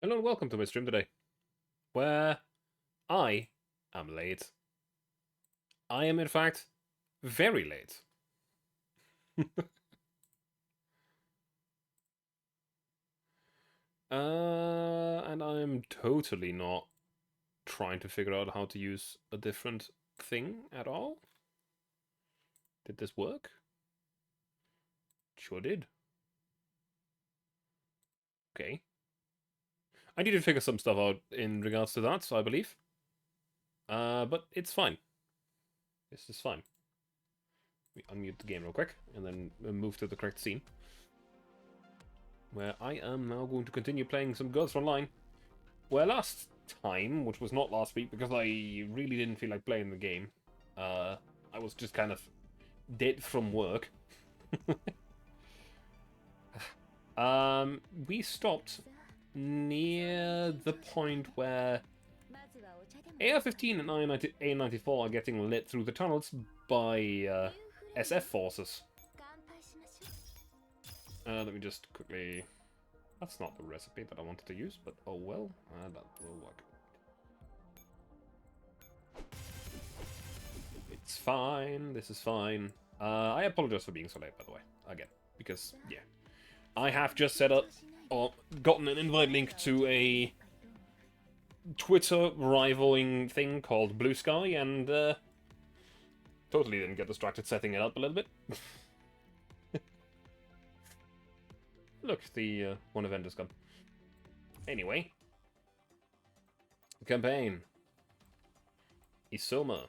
Hello and welcome to my stream today, where I am late. I am, in fact, very late. And I'm totally not trying to figure out how to use a different thing at all. Did this work? Sure did. Okay. I need to figure some stuff out in regards to that, I believe. But it's fine. This is fine. Let me unmute the game real quick, and then move to the correct scene. Where I am now going to continue playing some Girls Frontline. Where last time, which was not last week because I really didn't feel like playing the game, I was just kind of dead from work. We stopped near the point where AR-15 and A-94 are getting lit through the tunnels by SF forces. Let me just quickly... That's not the recipe that I wanted to use, but oh well, that will work. It's fine, this is fine. I apologize for being so late, by the way, again, because, yeah. I have just set up, or gotten an invite link to a Twitter rivaling thing called Blue Sky, and totally didn't get distracted setting it up a little bit. Look, the one event has come. Anyway. Campaign. Isomer.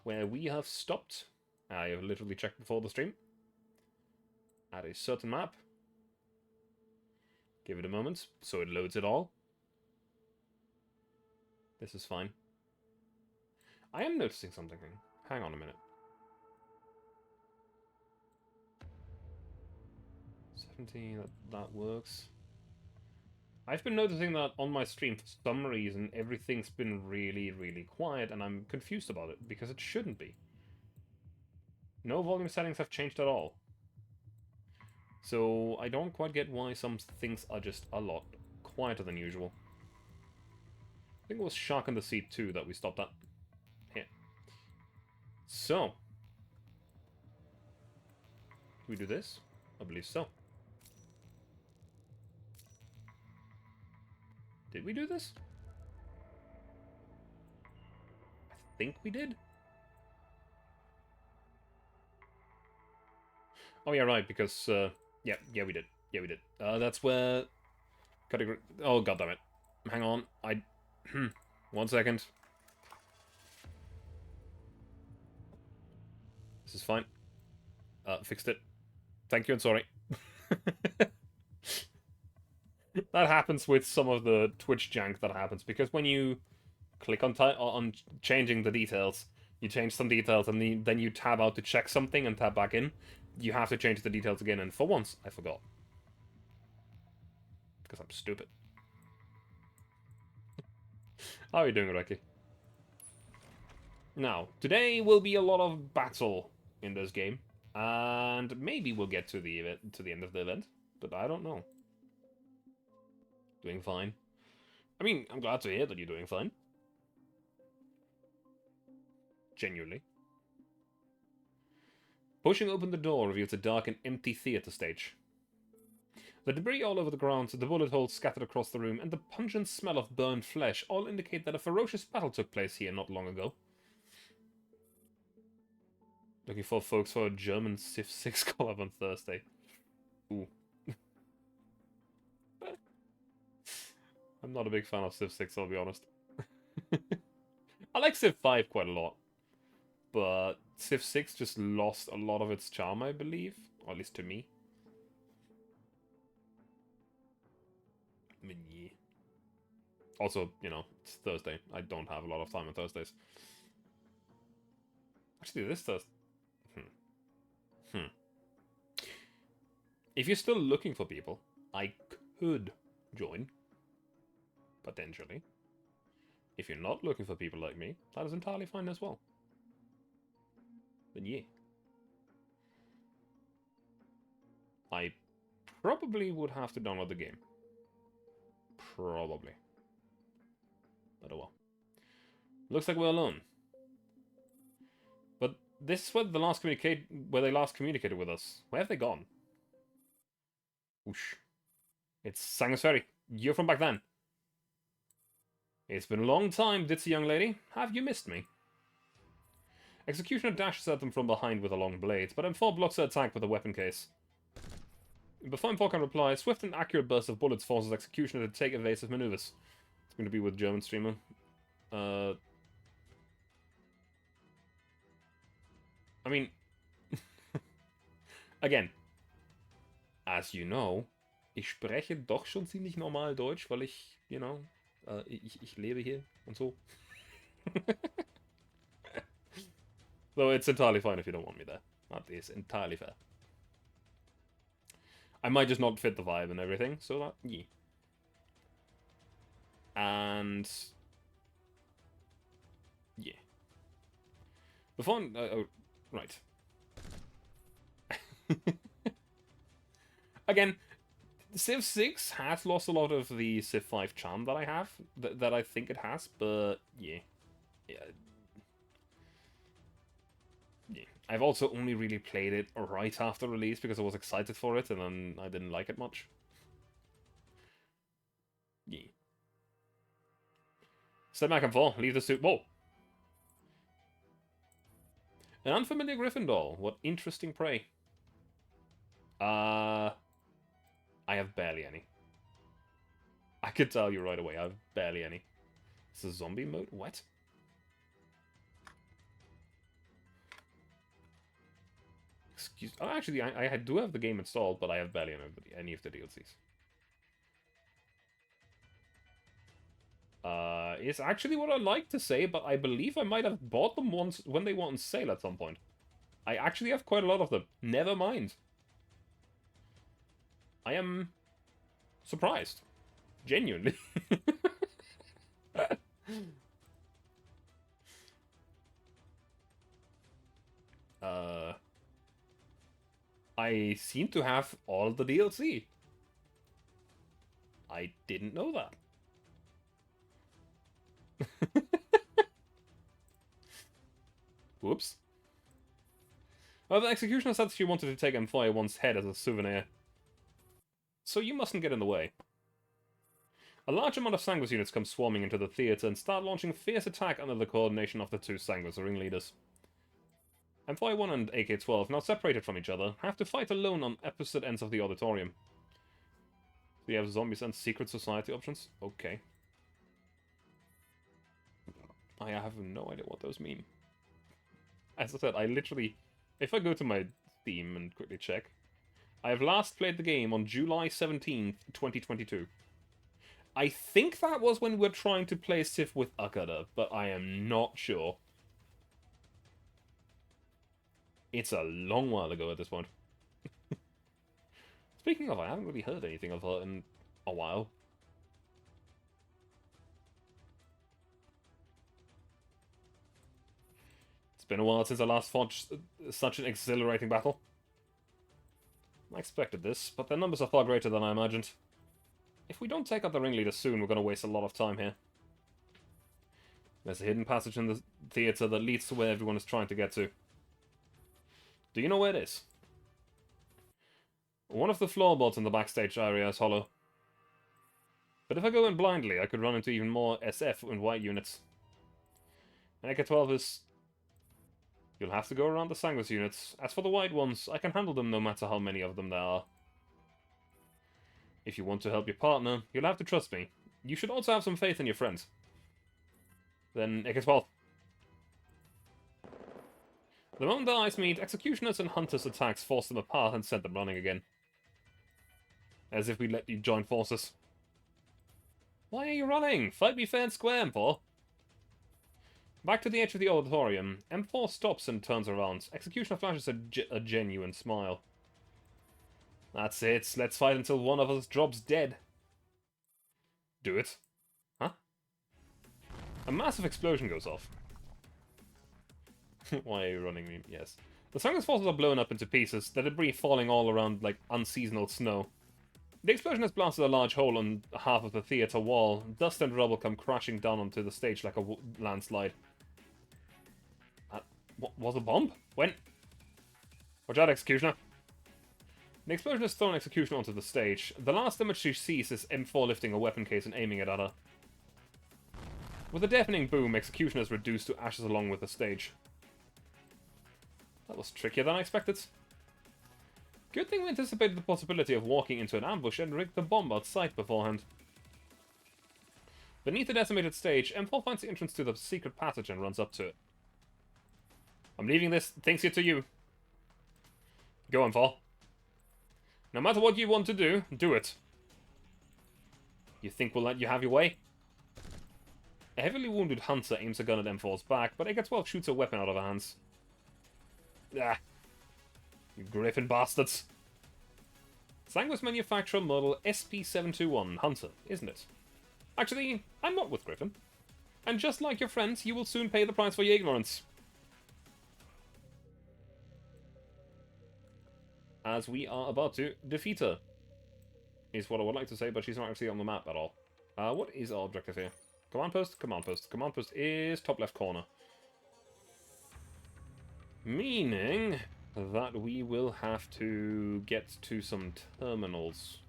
Where we have stopped. I have literally checked before the stream. At a certain map. Give it a moment, so it loads it all. This is fine. I am noticing something. Hang on a minute. 17, that works. I've been noticing that on my stream, for some reason, everything's been really, really quiet, and I'm confused about it, because it shouldn't be. No volume settings have changed at all. So I don't quite get why some things are just a lot quieter than usual. I think it was Shark in the Sea 2 that we stopped at. Here. So. Do we do this? I believe so. Did we do this? I think we did. Oh yeah, right, because, yeah, we did. Yeah, we did. That's where... Category... Oh, goddammit. Hang on, 1 second. This is fine. Fixed it. Thank you and sorry. That happens with some of the Twitch jank that happens, because when you click on changing the details, you change some details, and then you tab out to check something and tab back in. You have to change the details again, and for once, I forgot. Because I'm stupid. How are you doing, Reki? Now, today will be a lot of battle in this game, and maybe we'll get to the event, to the end of the event, but I don't know. Doing fine. I mean, I'm glad to hear that you're doing fine. Genuinely. Pushing open the door reveals a dark and empty theater stage. The debris all over the ground, the bullet holes scattered across the room, and the pungent smell of burned flesh all indicate that a ferocious battle took place here not long ago. Looking for folks for a German Civ 6 collab on Thursday. Ooh. I'm not a big fan of Civ 6, I'll be honest. I like Civ 5 quite a lot. But Civ 6 just lost a lot of its charm, I believe. Or at least to me. I mean, yeah. Also, you know, it's Thursday. I don't have a lot of time on Thursdays. Actually, this Thursday... If you're still looking for people, I could join. Potentially. If you're not looking for people like me, that is entirely fine as well. But yeah. I probably would have to download the game. Probably. But oh well. Looks like we're alone. But this is where they last communicated with us. Where have they gone? Whoosh. It's Sangus Ferry. You're from back then. It's been a long time, ditzy young lady. Have you missed me? Executioner dashes at them from behind with a long blade, but M4 blocks her attack with a weapon case. Before M4 can reply, a swift and accurate burst of bullets forces Executioner to take evasive maneuvers. It's going to be with German streamer. I mean... Again. As you know, ich spreche doch schon ziemlich normal Deutsch, weil ich, you know, ich lebe hier und so. Though it's entirely fine if you don't want me there. That is entirely fair. I might just not fit the vibe and everything, so that, yeah. And... yeah. Before... oh, right. Again, Civ 6 has lost a lot of the Civ 5 charm that I have, that I think it has, but yeah. Yeah. I've also only really played it right after release because I was excited for it and then I didn't like it much. Yeah. Step back and fall, leave the suit. Whoa! An unfamiliar griffin doll. What interesting prey. I have barely any. I could tell you right away, I have barely any. It's a zombie mode? What? Excuse... Oh, actually, I do have the game installed, but I have barely any of the DLCs. It's actually what I'd like to say, but I believe I might have bought them once when they were on sale at some point. I actually have quite a lot of them. Never mind. I am surprised. Genuinely. I seem to have all the DLC. I didn't know that. Whoops. Well, the Executioner said she wanted to take M4A1's head as a souvenir. So you mustn't get in the way. A large amount of Sanguis units come swarming into the theatre and start launching a fierce attack under the coordination of the two Sanguis ringleaders. M4A1 and AK-12, now separated from each other, have to fight alone on opposite ends of the auditorium. We have zombies and secret society options? Okay. I have no idea what those mean. As I said, I literally... If I go to my Steam and quickly check, I have last played the game on July 17th, 2022. I think that was when we were trying to play Civ with Akada, but I am not sure. It's a long while ago at this point. Speaking of, I haven't really heard anything of her in a while. It's been a while since I last fought such an exhilarating battle. I expected this, but their numbers are far greater than I imagined. If we don't take out the ringleader soon, we're going to waste a lot of time here. There's a hidden passage in the theatre that leads to where everyone is trying to get to. Do you know where it is? One of the floorboards in the backstage area is hollow. But if I go in blindly, I could run into even more SF and white units. And AK-12 is... You'll have to go around the Sanguis units. As for the white ones, I can handle them no matter how many of them there are. If you want to help your partner, you'll have to trust me. You should also have some faith in your friends. Then AK-12. The moment their eyes meet, Executioners and Hunters' attacks force them apart and send them running again. As if we let you join forces. Why are you running? Fight me fair and square, M4. Back to the edge of the auditorium, M4 stops and turns around. Executioner flashes a genuine smile. That's it, let's fight until one of us drops dead. Do it. Huh? A massive explosion goes off. Why are you running me? Yes. The Sanguis forces are blown up into pieces, the debris falling all around like unseasonal snow. The explosion has blasted a large hole on half of the theater wall. Dust and rubble come crashing down onto the stage like a landslide. What was a bomb? When? Watch out, Executioner. The explosion has thrown Executioner onto the stage. The last image she sees is M4 lifting a weapon case and aiming it at her. With a deafening boom, Executioner is reduced to ashes along with the stage. That was trickier than I expected. Good thing we anticipated the possibility of walking into an ambush and rigged the bomb outside beforehand. Beneath the decimated stage, M4 finds the entrance to the secret passage and runs up to it. I'm leaving this things here to you. Go, M4. No matter what you want to do, do it. You think we'll let you have your way? A heavily wounded hunter aims a gun at M4's back, but AK-12 shoots a weapon out of her hands. Ah. You griffin bastards. Sanguis manufacturer model SP721 Hunter, isn't it? Actually, I'm not with Griffin. And just like your friends, you will soon pay the price for your ignorance. As we are about to defeat her. Is what I would like to say, but she's not actually on the map at all. What is our objective here? Command post, command post. Command post is top left corner. Meaning that we will have to get to some terminals.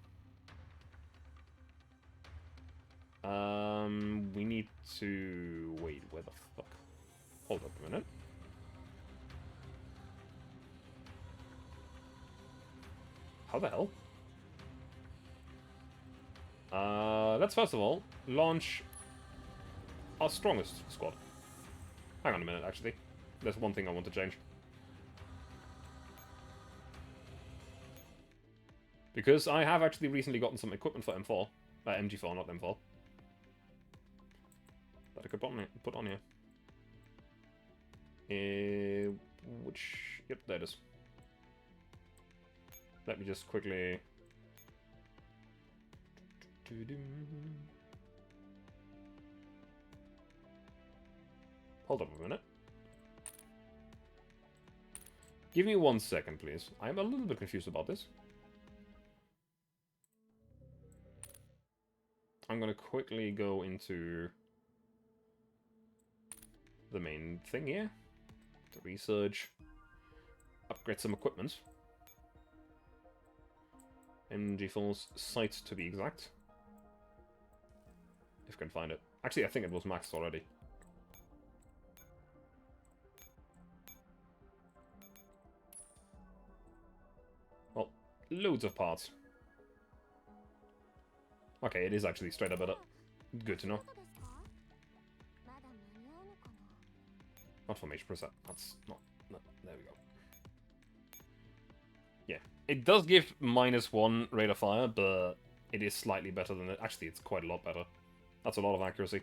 We need to... Wait, where the fuck? Hold up a minute. How the hell? Let's first of all launch our strongest squad. Hang on a minute, actually. There's one thing I want to change. Because I have actually recently gotten some equipment for M4. MG4, not M4. That I could put on here. Which... Yep, there it is. Let me just quickly... Hold up a minute. Give me 1 second, please. I'm a little bit confused about this. I'm gonna quickly go into the main thing here. To research. Upgrade some equipment. MG4's sight, to be exact. If I can find it. Actually, I think it was maxed already. Well, loads of parts. Okay, it is actually straight up better. Good to know. Not formation preset. That's not... No, there we go. Yeah. It does give -1 rate of fire, but it is slightly better than it. Actually, it's quite a lot better. That's a lot of accuracy.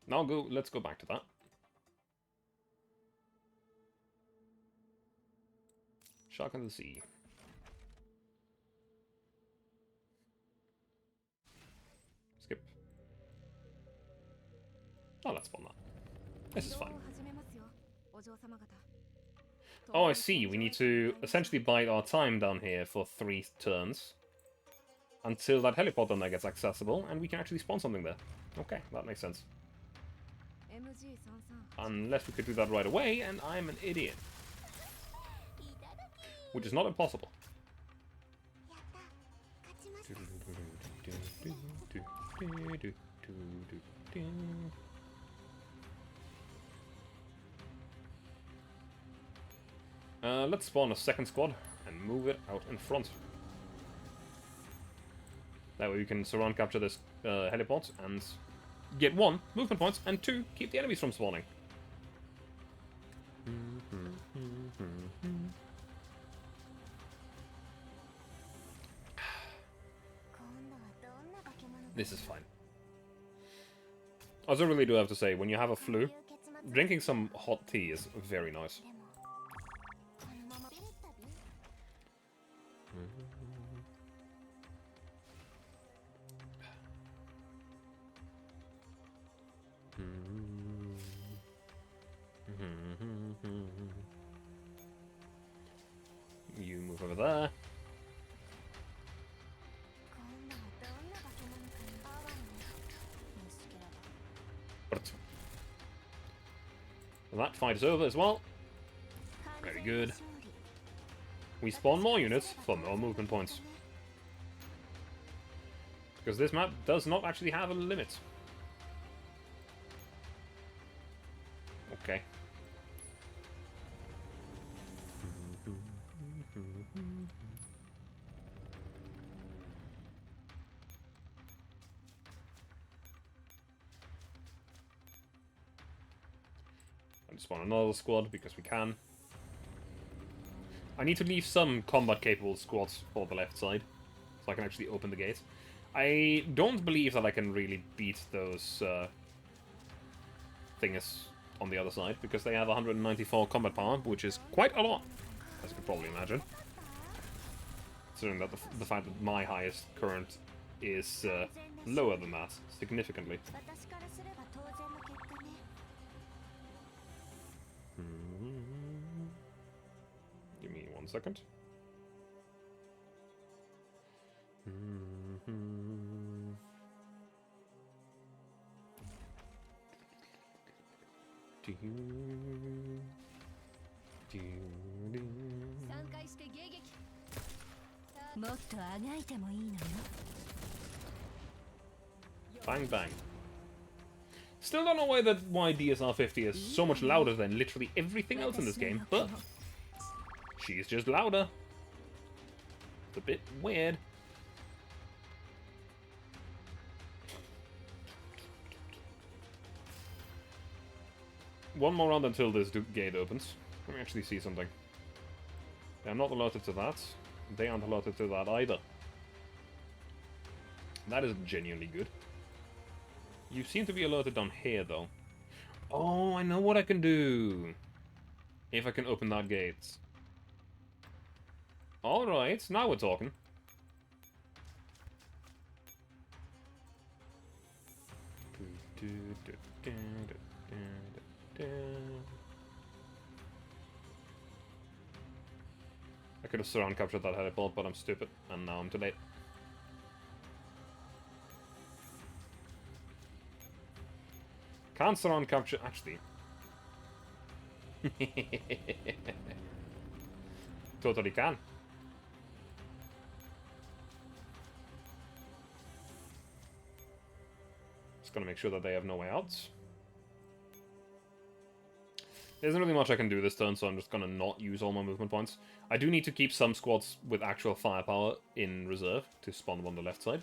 Now let's go back to that. Shark in the sea. Skip. Oh, let's spawn that. This is fine. Oh, I see. We need to essentially bide our time down here for 3 turns. Until that heliport down there gets accessible, and we can actually spawn something there. Okay, that makes sense. Unless we could do that right away, and I'm an idiot. Which is not impossible. Let's spawn a second squad and move it out in front. That way we can surround capture this heliport and get 1, movement points, and 2, keep the enemies from spawning. This is fine. I also really do have to say, when you have a flu, drinking some hot tea is very nice. You move over there. But that fight is over as well. Very good. We spawn more units for more movement points. Because this map does not actually have a limit. Okay. And spawn another squad because we can. I need to leave some combat-capable squads for the left side, so I can actually open the gate. I don't believe that I can really beat those thingers on the other side, because they have 194 combat power, which is quite a lot, as you can probably imagine. Considering that the fact that my highest current is lower than that, significantly. Give me 1 second. Bang bang. Still don't know why DSR 50 is so much louder than literally everything else in this game, but she's just louder. It's a bit weird. One more round until this gate opens. Let me actually see something. They're not alerted to that. They aren't alerted to that either. That is genuinely good. You seem to be alerted down here, though. Oh, I know what I can do. If I can open that gate. Alright, now we're talking. I could have surround captured that heliport, but I'm stupid, and now I'm too late. Can't surround capture, actually. Totally can. Just gonna make sure that they have no way out. There isn't really much I can do this turn, so I'm just gonna not use all my movement points. I do need to keep some squads with actual firepower in reserve to spawn them on the left side.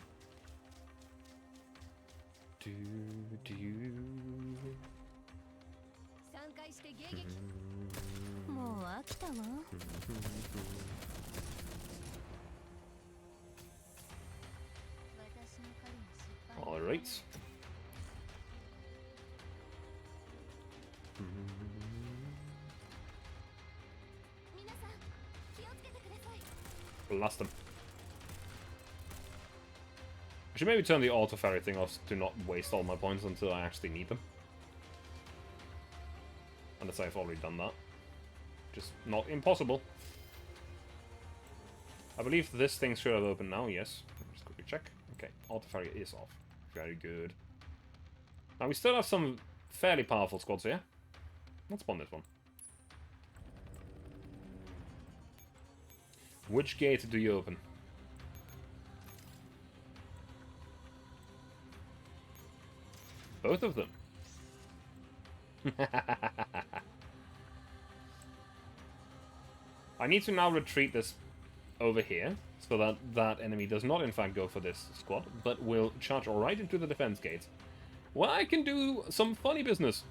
Alright. Blast them. I should maybe turn the auto ferry thing off to not waste all my points until I actually need them. Unless I've already done that. Just not impossible. I believe this thing should have opened now, yes. Just quickly check. Okay, auto ferry is off. Very good. Now we still have some fairly powerful squads here. Let's spawn this one. Which gate do you open? Both of them. I need to now retreat this over here, so that that enemy does not in fact go for this squad, but will charge right into the defense gate, where I can do some funny business.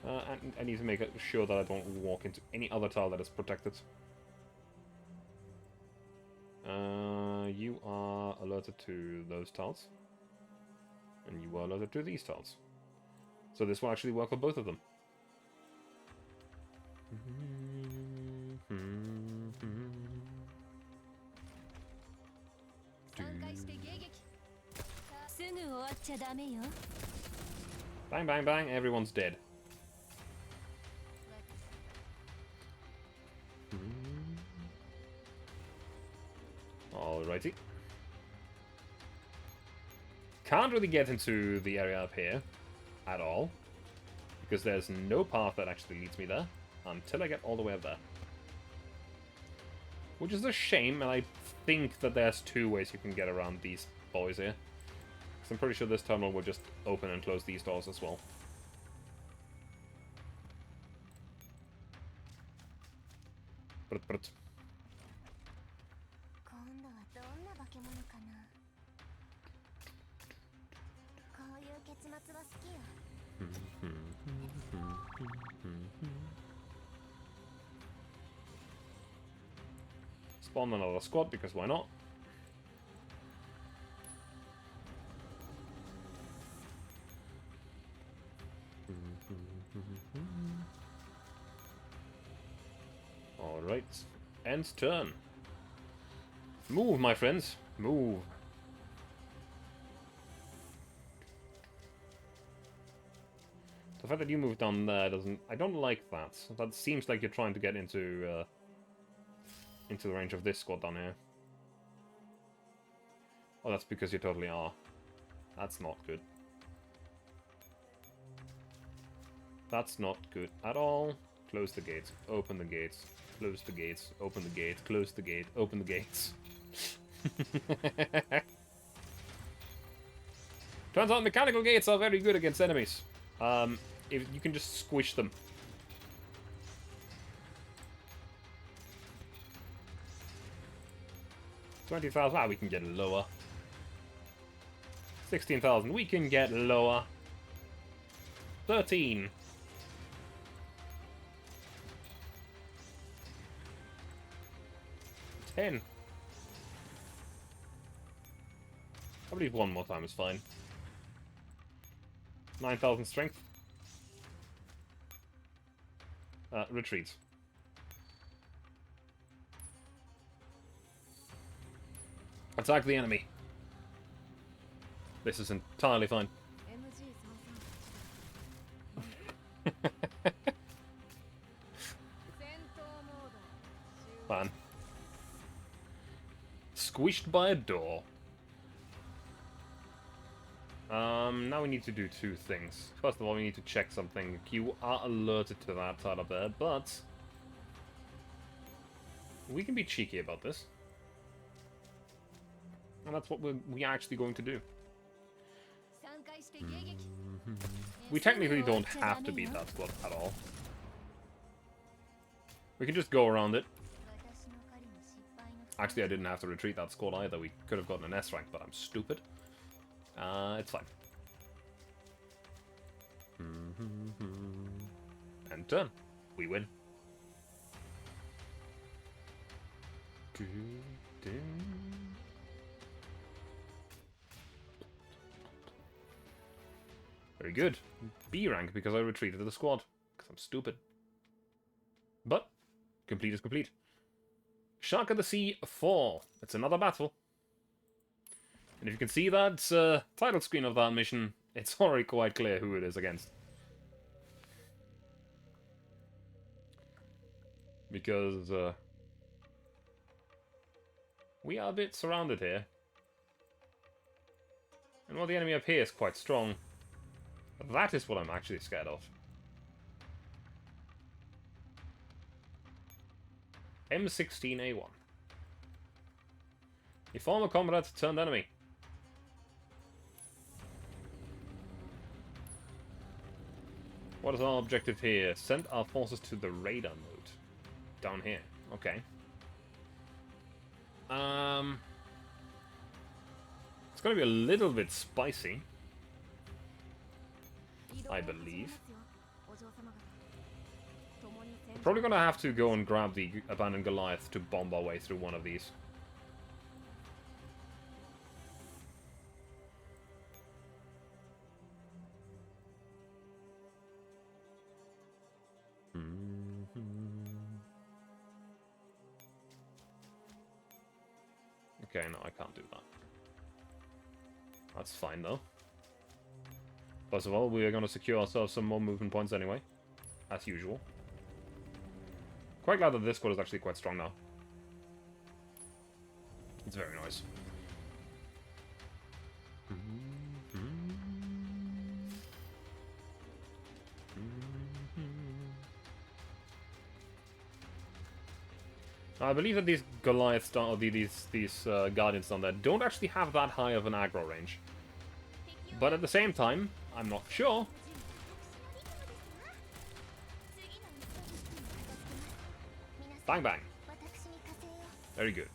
And I need to make sure that I don't walk into any other tile that is protected. You are alerted to those tiles. And you are alerted to these tiles. So this will actually work for both of them. Bang, bang, bang, everyone's dead. Alrighty. Can't really get into the area up here at all, because there's no path that actually leads me there until I get all the way up there. Which is a shame, and I think that there's two ways you can get around these boys here. Because I'm pretty sure this terminal will just open and close these doors as well. Brut. Spawn another squad, because why not? Alright. End turn. Move, my friends. Move. The fact that you moved down there doesn't... I don't like that. That seems like you're trying to get into the range of this squad down here. Oh, that's because you totally are. That's not good. That's not good at all. Close the gates. Open the gates. Close the gates. Open the gate. Close the gate. Open the gates. Turns out mechanical gates are very good against enemies. If you can just squish them. 20,000, we can get lower. 16,000, we can get lower. 13. 10. I believe one more time is fine. 9,000 strength. Retreat. Attack the enemy. This is entirely fine. Fine. Squished by a door. Now we need to do two things. First of all, we need to check something. You are alerted to that side up there, but we can be cheeky about this. And that's what we're actually going to do. We technically don't have to beat that squad at all. We can just go around it. Actually, I didn't have to retreat that squad either. We could have gotten an S rank, but I'm stupid. It's fine. And turn. We win. Very good. B rank because I retreated to the squad. Because I'm stupid. But, complete is complete. Shark of the Sea 4. It's another battle. And if you can see that title screen of that mission, it's already quite clear who it is against. Because we are a bit surrounded here. And while the enemy up here is quite strong, that is what I'm actually scared of. M16A1. A former comrade turned enemy. What is our objective here? Send our forces to the radar node. Down here. Okay. It's gonna be a little bit spicy, I believe. We're probably gonna have to go and grab the abandoned Goliath to bomb our way through one of these. Okay, no, I can't do that. That's fine, though. First of all, we are going to secure ourselves some more movement points anyway, as usual. Quite glad that this squad is actually quite strong now. It's very nice. I believe that these Goliaths, or these Guardians down there, don't actually have that high of an aggro range. But at the same time, I'm not sure. Bang bang. Very good.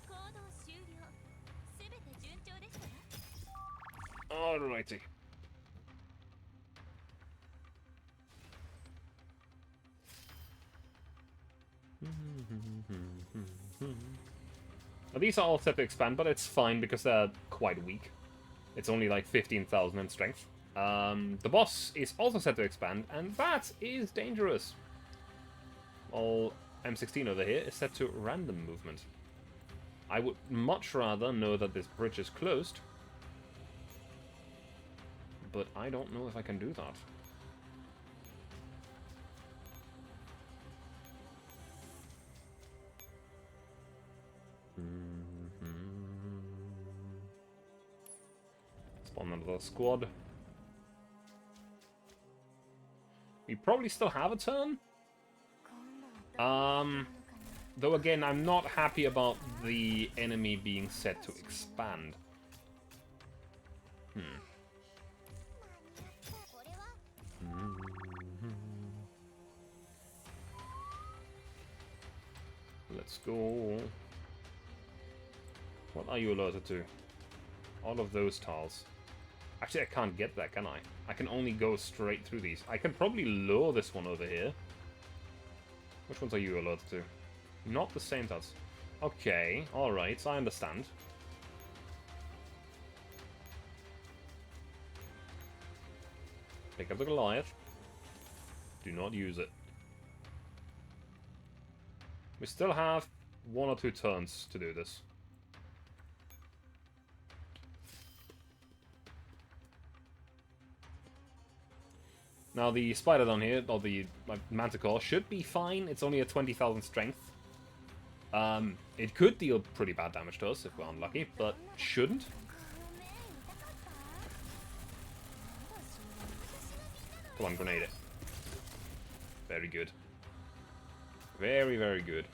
Alrighty. Now, these are all set to expand, but it's fine because they're quite weak. It's only like 15,000 in strength. The boss is also set to expand, and that is dangerous. All M16 over here is set to random movement. I would much rather know that this bridge is closed, but I don't know if I can do that. Spawn another squad. We probably still have a turn. Though again, I'm not happy about the enemy being set to expand. Let's go. What are you alerted to? All of those tiles. Actually, I can't get that, can I? I can only go straight through these. I can probably lure this one over here. Which ones are you alerted to? Not the same tiles. Okay, alright, I understand. Pick up the Goliath. Do not use it. We still have 1 or 2 turns to do this. Now the spider down here, or the manticore, should be fine. It's only a 20,000 strength. It could deal pretty bad damage to us if we're unlucky, but shouldn't. Come on, grenade it. Very good. Very, very good.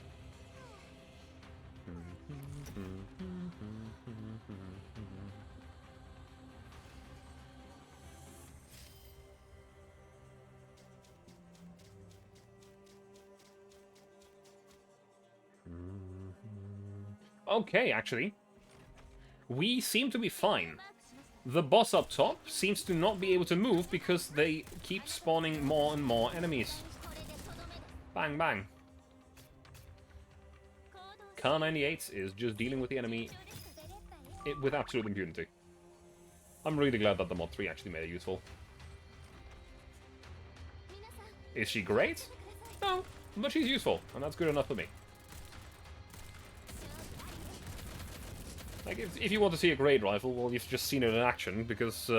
Okay, actually. We seem to be fine. The boss up top seems to not be able to move because they keep spawning more and more enemies. Bang, bang. Kar98 is just dealing with the enemy with absolute impunity. I'm really glad that the mod 3 actually made it useful. Is she great? No, but she's useful, and that's good enough for me. Like, if you want to see a great rifle, well, you've just seen it in action, because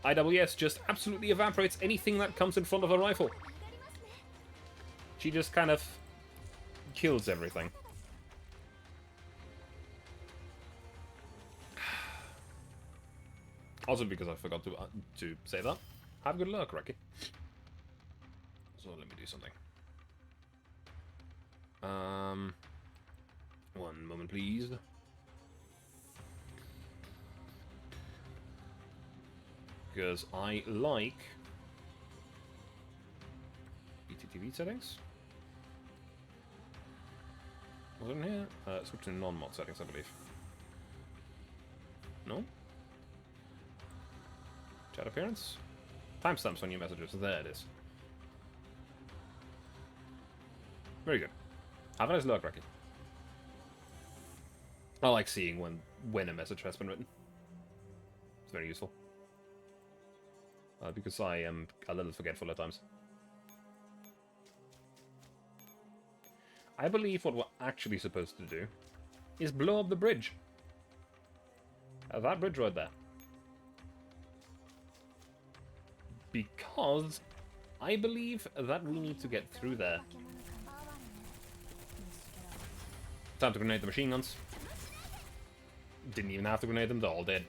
IWS just absolutely evaporates anything that comes in front of a rifle. She just kind of kills everything. Also because I forgot to say that. Have good luck, Reki. So let me do something. One moment, please. Because I like BTTV settings. Was it in here? Switch to non-mod settings, I believe. No? Chat appearance? Timestamps on your messages. There it is. Very good. Have a nice luck, Reki. I like seeing when a message has been written. It's very useful. Because I am a little forgetful at times. I believe what we're actually supposed to do is blow up the bridge. That bridge right there. Because I believe that we need to get through there. Time to grenade the machine guns. Didn't even have to grenade them, they're all dead.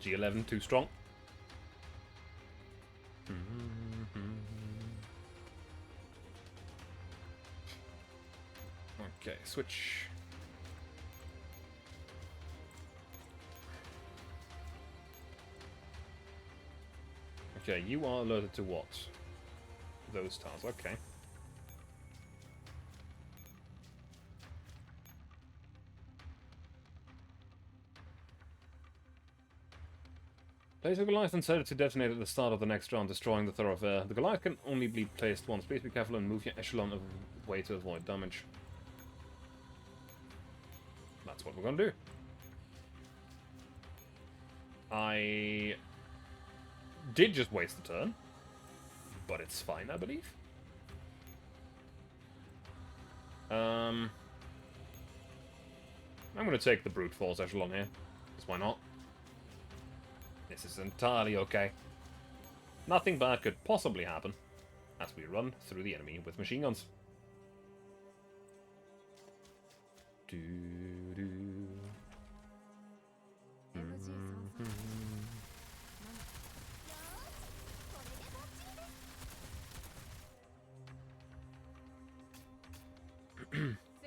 G11, too strong. Okay, switch. Okay, you are alerted to what? Those stars, okay. Place a Goliath and set it to detonate at the start of the next round, destroying the thoroughfare. The Goliath can only be placed once. Please be careful and move your echelon away to avoid damage. That's what we're gonna do. I did just waste a turn, but it's fine, I believe. I'm gonna take the brute force echelon here, because why not? This is entirely okay. Nothing bad could possibly happen as we run through the enemy with machine guns.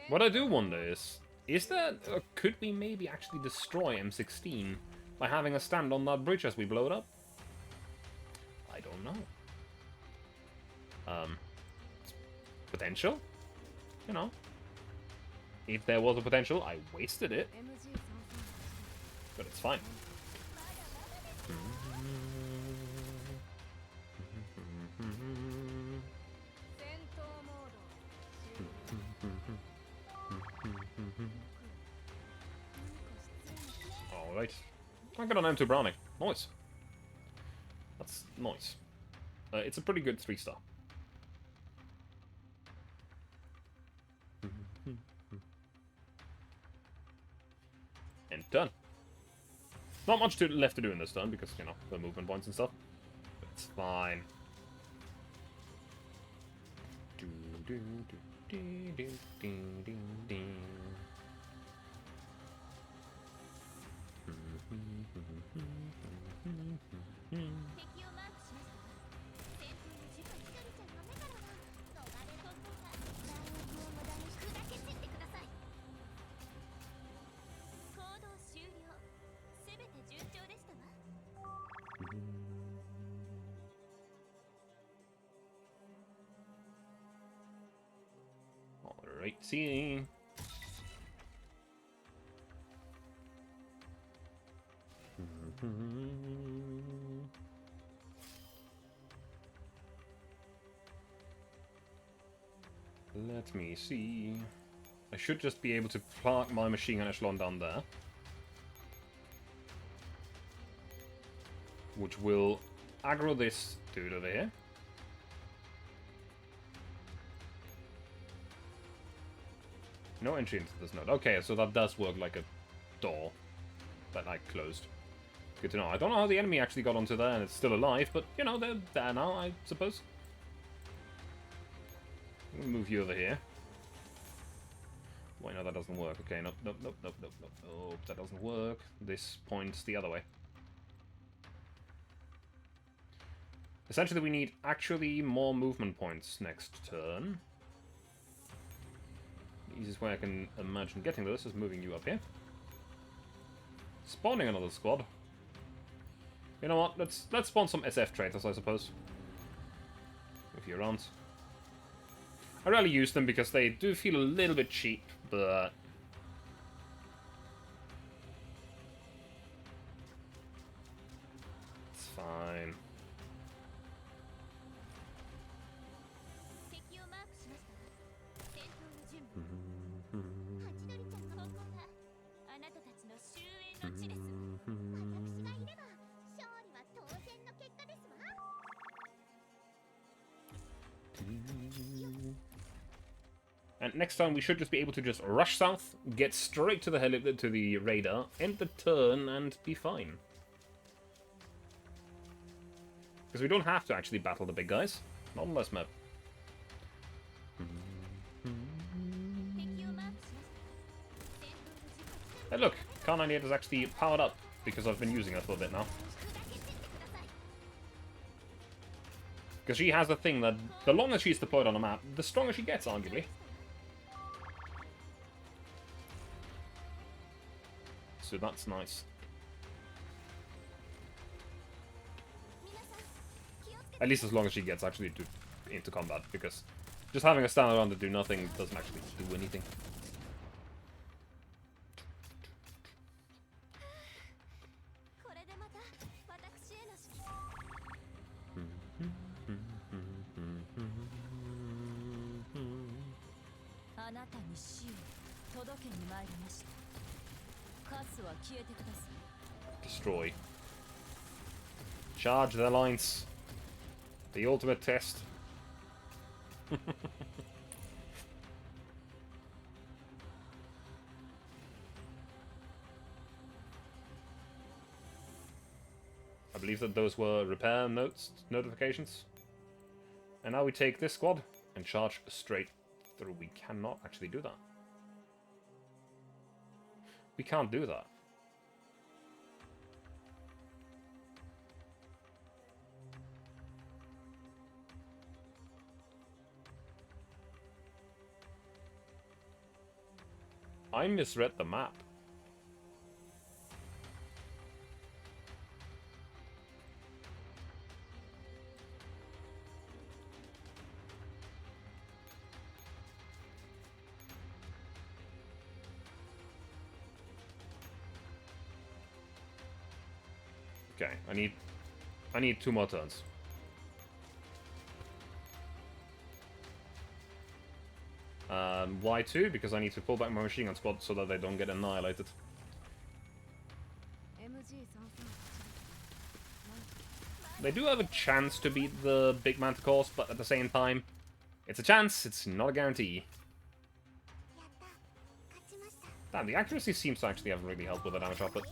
What I do wonder is that, could we maybe actually destroy M16 by having a stand on that bridge as we blow it up? I don't know. Potential? You know. If there was a potential, I wasted it. But it's fine. Alright. I got an M2 Browning. Nice. That's nice. It's a pretty good 3-star. And done. Not much left to do in this turn because, you know, the movement points and stuff. But it's fine. Alright, see. Let me see. I should just be able to park my machine gun echelon down there. Which will aggro this dude over here. No entry into this node. Okay, so that does work like a door that I closed. Good to know. I don't know how the enemy actually got onto there and it's still alive, but, you know, they're there now, I suppose. I'm gonna move you over here. Wait, no, that doesn't work. Okay, nope, nope, nope, nope, nope, nope. Oh, that doesn't work. This points the other way. Essentially, we need actually more movement points next turn. The easiest way I can imagine getting this is moving you up here. Spawning another squad. You know what? Let's spawn some SF traitors, I suppose. If you're around. I rarely use them because they do feel a little bit cheap, but it's fine. And next time we should just be able to just rush south, get straight to the radar, end the turn, and be fine. Because we don't have to actually battle the big guys. Not on this map. Hey look, Car 98 is actually powered up because I've been using it for a bit now. Because she has a thing that the longer she's deployed on a map, the stronger she gets, arguably. So that's nice. At least as long as she gets actually into combat, because just having a stand around to do nothing doesn't actually do anything. Destroy. Charge their lines. The ultimate test. I believe that those were repair notifications. And now we take this squad and charge straight through. We cannot actually do that. We can't do that. I misread the map. Okay, I need 2 more turns. Why 2? Because I need to pull back my machine gun squad so that they don't get annihilated. They do have a chance to beat the big Manticores, but at the same time, it's a chance, it's not a guarantee. Damn, the accuracy seems to actually have really helped with the damage output.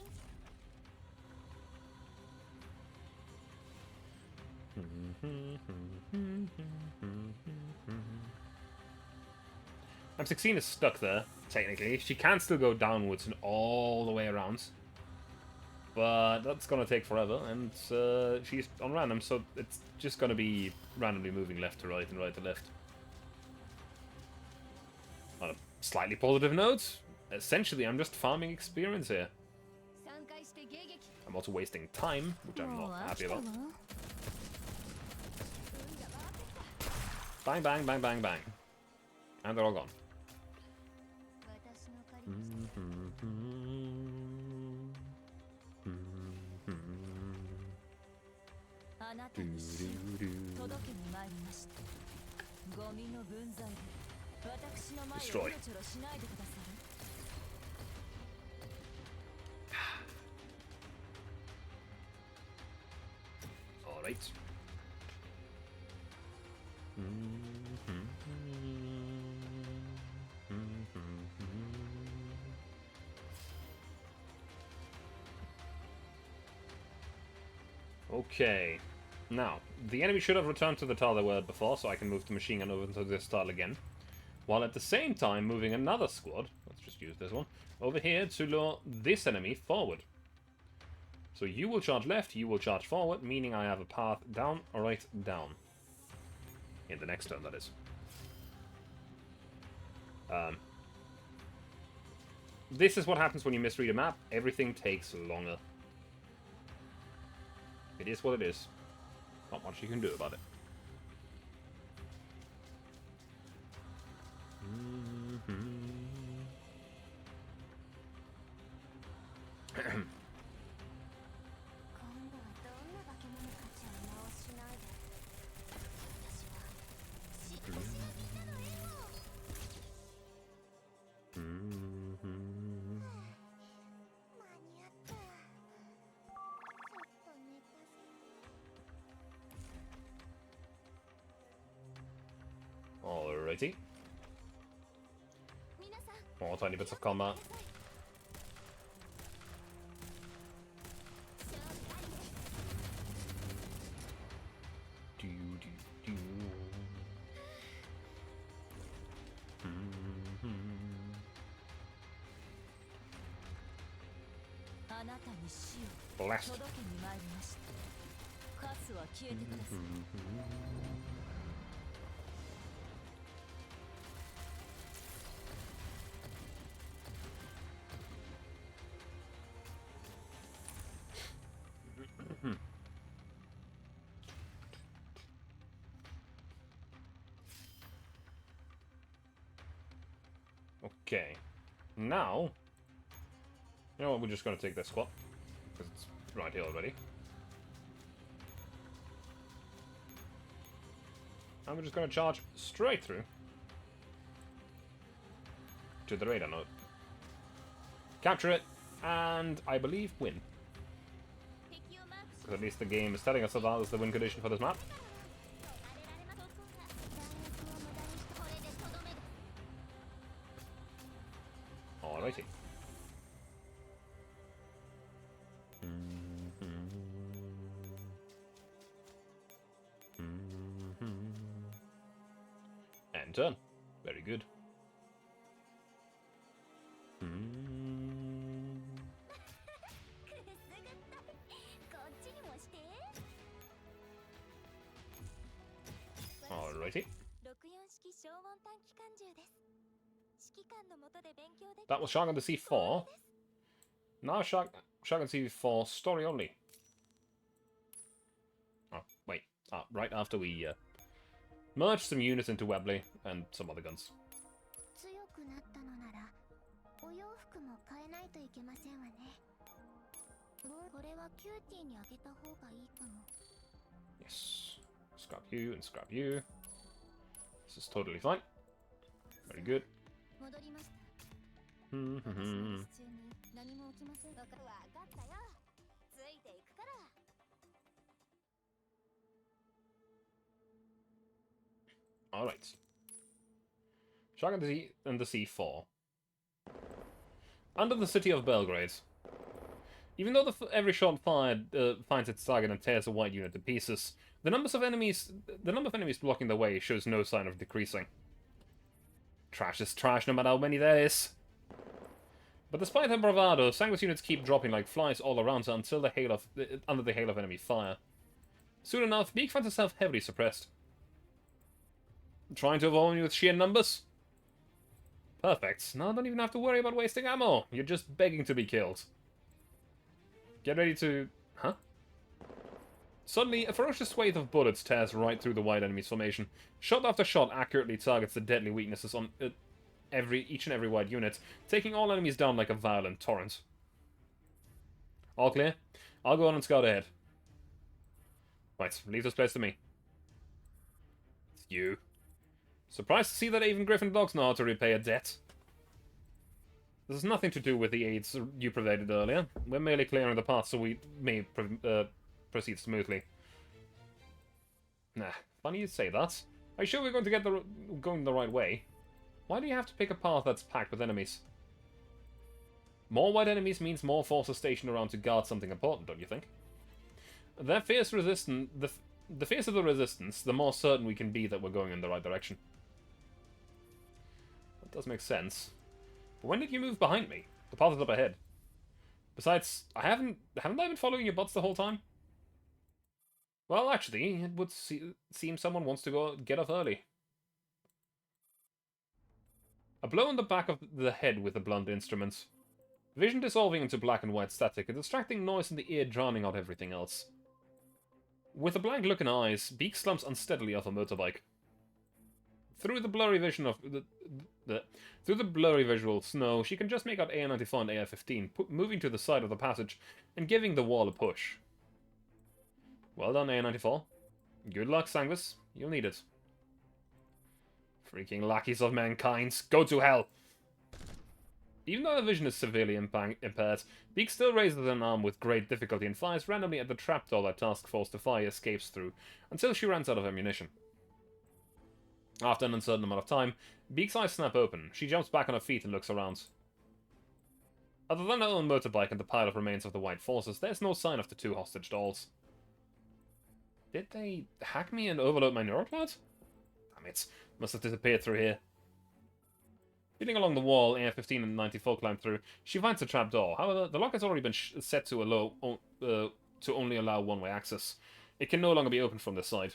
M16 is stuck there, technically. She can still go downwards and all the way around. But that's gonna take forever, and she's on random, so it's just gonna be randomly moving left to right and right to left. On a slightly positive note, essentially I'm just farming experience here. I'm also wasting time, which I'm not happy about. Bang, bang, bang, bang, bang. And they're all gone. Destroy. All right. Okay. Now, the enemy should have returned to the tile they were before, so I can move the machine gun over to this tile again. While at the same time moving another squad, let's just use this one, over here to lure this enemy forward. So you will charge left, you will charge forward, meaning I have a path down, right, down. In the next turn, that is. This is what happens when you misread a map. Everything takes longer. It is what it is. Not much you can do about it. Alrighty. More tiny bits of combat. Blast. Okay. Now, you know what, we're just going to take this squat, because it's right here already. And we're just going to charge straight through to the radar node. Capture it, and I believe win. Because at least the game is telling us that that is the win condition for this map. Alrighty. And turn. Very good. Alrighty. That was Shogun to C4. Now Shogun C4 story only. Oh, wait. Ah, right after we merged some units into Webley and some other guns. Yes. Scrap you and scrap you. This is totally fine. Very good. Alright. Shogun and the C4. Under the city of Belgrade. Even though every shot fired finds its target and tears a white unit to pieces, the number of enemies blocking the way shows no sign of decreasing. Trash is trash no matter how many there is. But despite her bravado, Sanguis units keep dropping like flies all around her until under the hail of enemy fire. Soon enough, Beak finds herself heavily suppressed. Trying to overwhelm you with sheer numbers? Perfect. Now I don't even have to worry about wasting ammo. You're just begging to be killed. Get ready to... Huh? Suddenly, a ferocious swathe of bullets tears right through the white enemy's formation. Shot after shot accurately targets the deadly weaknesses on each and every white unit, taking all enemies down like a violent torrent. All clear? I'll go on and scout ahead. Right, leave this place to me. It's you. Surprised to see that even Griffin dogs know how to repay a debt. This has nothing to do with the aids you provided earlier. We're merely clearing the path so we may proceed smoothly. Nah, funny you say that. Are you sure we're going to get going the right way? Why do you have to pick a path that's packed with enemies? More white enemies means more forces stationed around to guard something important, don't you think? The fiercer the resistance, the more certain we can be that we're going in the right direction. That does make sense. But when did you move behind me? The path is up ahead. Besides, haven't I been following your butts the whole time? Well, actually, it would seem someone wants to get off early. A blow on the back of the head with a blunt instrument. Vision dissolving into black and white static, a distracting noise in the ear drowning out everything else. With a blank look in her eyes, Beak slumps unsteadily off a motorbike. Through the blurry vision of through the blurry visual snow, she can just make out AN-94 and AR-15 moving to the side of the passage and giving the wall a push. Well done, AN-94. Good luck, Sanguis. You'll need it. Freaking lackeys of mankind, go to hell! Even though her vision is severely impaired, Beak still raises an arm with great difficulty and fires randomly at the trapdoor that Task Force Defy escapes through, until she runs out of ammunition. After an uncertain amount of time, Beak's eyes snap open. She jumps back on her feet and looks around. Other than her own motorbike and the pile of remains of the White Forces, there's no sign of the two hostage dolls. Did they hack me and overload my neural cloud? Damn it. Must have disappeared through here. Feeling along the wall, AR-15 and 94 climb through. She finds a trapdoor. However, the lock has already been set to to only allow one-way access. It can no longer be opened from this side.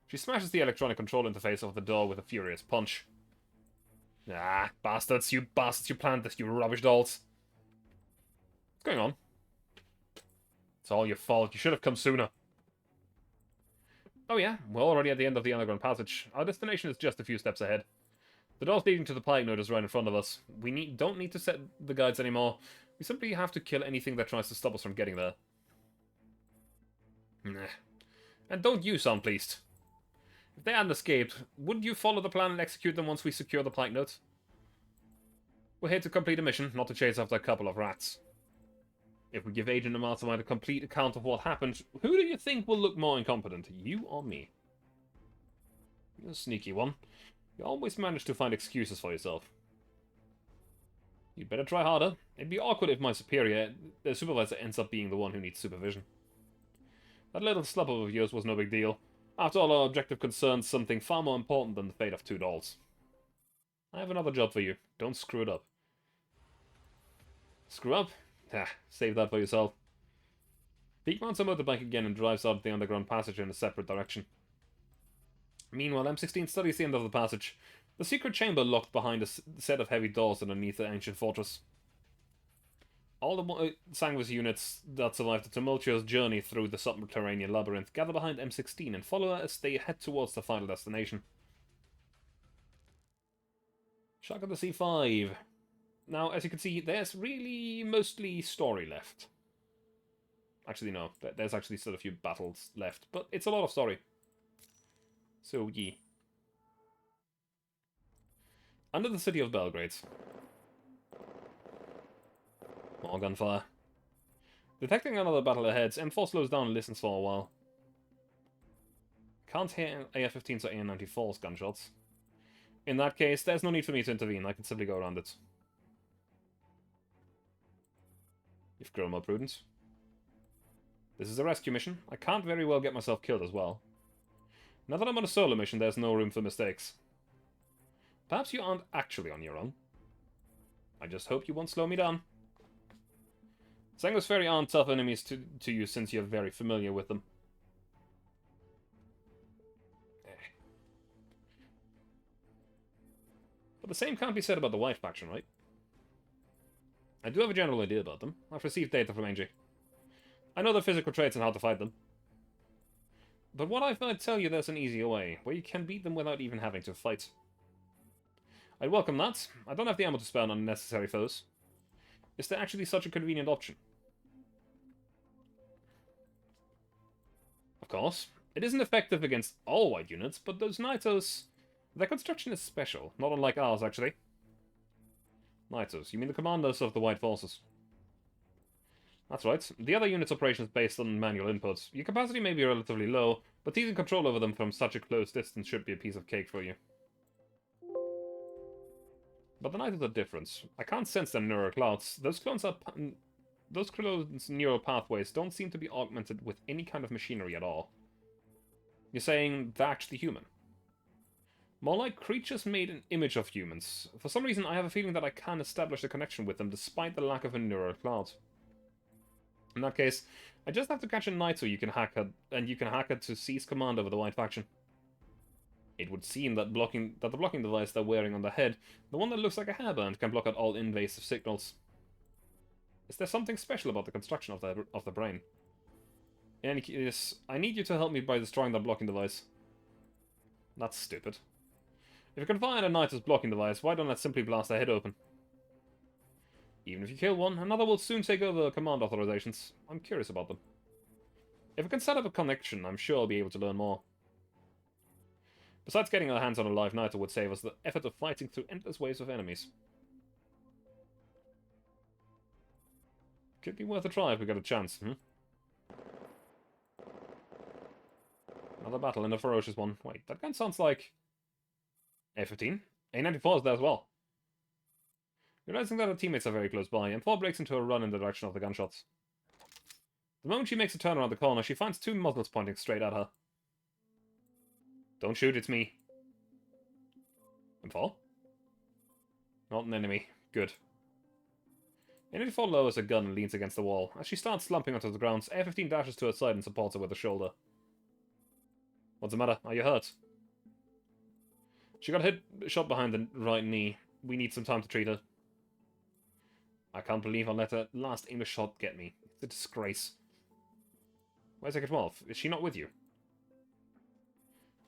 She smashes the electronic control interface of the door with a furious punch. Ah, bastards, you planned this, you rubbish dolls. What's going on? It's all your fault. You should have come sooner. Oh yeah, we're already at the end of the underground passage. Our destination is just a few steps ahead. The doors leading to the pike node is right in front of us. We don't need to set the guides anymore. We simply have to kill anything that tries to stop us from getting there. Nah. And don't you sound pleased. If they hadn't escaped, wouldn't you follow the plan and execute them once we secure the pike node? We're here to complete a mission, not to chase after a couple of rats. If we give Agent and Mastermind a complete account of what happened, who do you think will look more incompetent, you or me? You're a sneaky one. You always manage to find excuses for yourself. You'd better try harder. It'd be awkward if my the supervisor, ends up being the one who needs supervision. That little slip of yours was no big deal. After all, our objective concerns something far more important than the fate of 2 dolls. I have another job for you. Don't screw it up. Screw up? Ah, save that for yourself. Peak mounts a motorbike again and drives out the underground passage in a separate direction. Meanwhile, M16 studies the end of the passage. The secret chamber locked behind a set of heavy doors underneath the ancient fortress. All the Sanguis units that survived the tumultuous journey through the subterranean labyrinth gather behind M16 and follow her as they head towards the final destination. Shock of the C5. Now, as you can see, there's really mostly story left. Actually, no. There's actually still a few battles left, but it's a lot of story. So, yeah. Under the city of Belgrade. More gunfire. Detecting another battle ahead, M4 slows down and listens for a while. Can't hear AR-15s or AR-94's gunshots. In that case, there's no need for me to intervene. I can simply go around it. You've grown more prudent. This is a rescue mission. I can't very well get myself killed as well. Now that I'm on a solo mission, there's no room for mistakes. Perhaps you aren't actually on your own. I just hope you won't slow me down. Sanguis Ferry aren't tough enemies to you since you're very familiar with them. But the same can't be said about the White faction, right? I do have a general idea about them. I've received data from Angie. I know their physical traits and how to fight them. But what if I tell you there's an easier way, where you can beat them without even having to fight? I'd welcome that. I don't have the ammo to spare on unnecessary foes. Is there actually such a convenient option? Of course. It isn't effective against all white units, but those Nitos... Their construction is special, not unlike ours, actually. Nitos, you mean the commanders of the White Forces? That's right. The other unit's operation is based on manual inputs. Your capacity may be relatively low, but seizing control over them from such a close distance should be a piece of cake for you. But the Nitos are different. I can't sense their neural clouds. Those clones' neural pathways don't seem to be augmented with any kind of machinery at all. You're saying they're actually human? More like creatures made in image of humans. For some reason, I have a feeling that I can't establish a connection with them despite the lack of a neural cloud. In that case, I just have to catch a Nito you can hack her, and you can hack her to seize command over the White faction. It would seem that the blocking device they're wearing on their head, the one that looks like a hairband, can block out all invasive signals. Is there something special about the construction of the brain? In any case, I need you to help me by destroying that blocking device. That's stupid. If you can find a Nito's blocking device, why don't I simply blast their head open? Even if you kill one, another will soon take over command authorizations. I'm curious about them. If I can set up a connection, I'm sure I'll be able to learn more. Besides, getting our hands on a live Nito would save us the effort of fighting through endless waves of enemies. Could be worth a try if we got a chance, Another battle and a ferocious one. Wait, that gun sounds like... A-15? A-94 is there as well. Realizing that her teammates are very close by, M4 breaks into a run in the direction of the gunshots. The moment she makes a turn around the corner, she finds 2 muzzles pointing straight at her. Don't shoot, it's me. M4? Not an enemy. Good. A94 lowers her gun and leans against the wall. As she starts slumping onto the ground, A15 dashes to her side and supports her with a shoulder. What's the matter? Are you hurt? She got shot behind the right knee. We need some time to treat her. I can't believe I let her last English shot get me. It's a disgrace. Where's Second Is she not with you?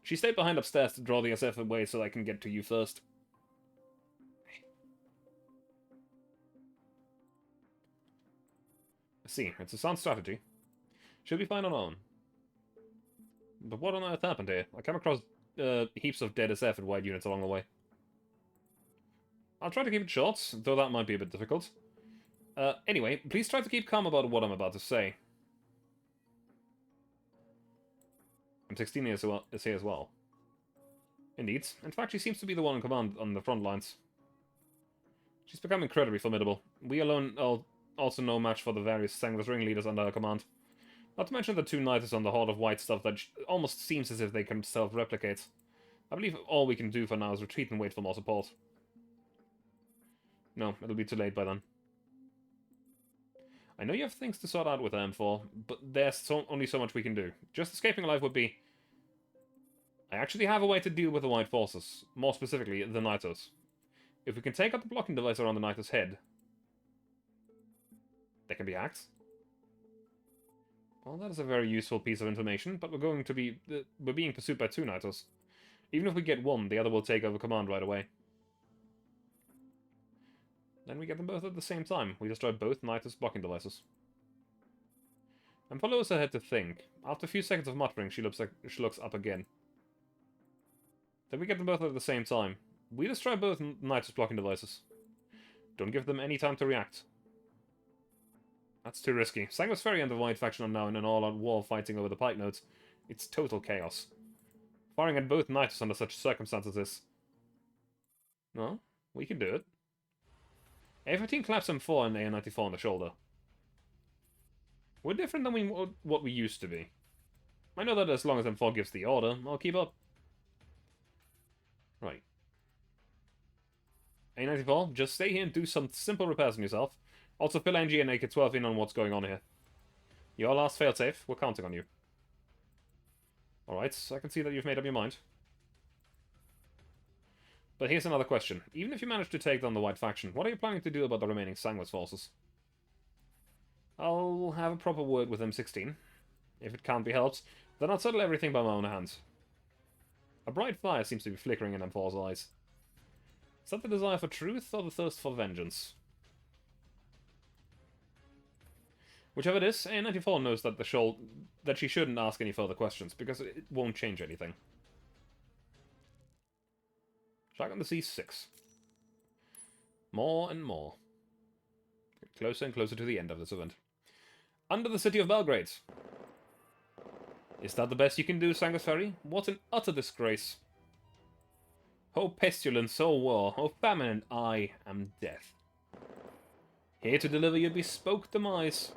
She stayed behind upstairs to draw the SF away so I can get to you first. I see. It's a sound strategy. She'll be fine on her own. But what on earth happened here? I came across heaps of dead SF and wide units along the way. I'll try to keep it short, though that might be a bit difficult. Anyway, please try to keep calm about what I'm about to say. M16 is here as well. Indeed. In fact, she seems to be the one in command on the front lines. She's become incredibly formidable. We alone are also no match for the various Sanguis ringleaders under her command. Not to mention the two Knights on the horde of white stuff that almost seems as if they can self-replicate. I believe all we can do for now is retreat and wait for more support. No, it'll be too late by then. I know you have things to sort out with M4, but there's only so much we can do. Just escaping alive would be... I actually have a way to deal with the white forces. More specifically, the Knightos. If we can take out the blocking device around the Knightos' head... they can be hacked. Well, that is a very useful piece of information, but we're being pursued by two Knightos. Even if we get one, the other will take over command right away. Then we get them both at the same time. We destroy both Knightos' blocking devices. And follows her head to think. After a few seconds of muttering, she looks up again. Then we get them both at the same time. We destroy both Knightos' blocking devices. Don't give them any time to react. That's too risky. Sanguis Ferry and the White faction are now in an all-out war fighting over the pike nodes. It's total chaos. Firing at both Knightos under such circumstances is... No, we can do it. A15 claps M4 and A94 on the shoulder. We're different than what we used to be. I know that as long as M4 gives the order, I'll keep up. Right. A94, just stay here and do some simple repairs on yourself. Also, fill NG and AK-12 in on what's going on here. Your last failsafe, we're counting on you. Alright, I can see that you've made up your mind. But here's another question. Even if you manage to take down the White faction, what are you planning to do about the remaining Sanguis forces? I'll have a proper word with M16. If it can't be helped, then I'll settle everything by my own hands. A bright fire seems to be flickering in M4's eyes. Is that the desire for truth or the thirst for vengeance? Whichever it is, A94 knows that she shouldn't ask any further questions, because it won't change anything. Shotgun the C6. More and more. Get closer and closer to the end of this event. Under the city of Belgrade. Is that the best you can do, Sanguis Ferry? What an utter disgrace. Oh pestilence, oh war, oh famine, and I am death. Here to deliver your bespoke demise.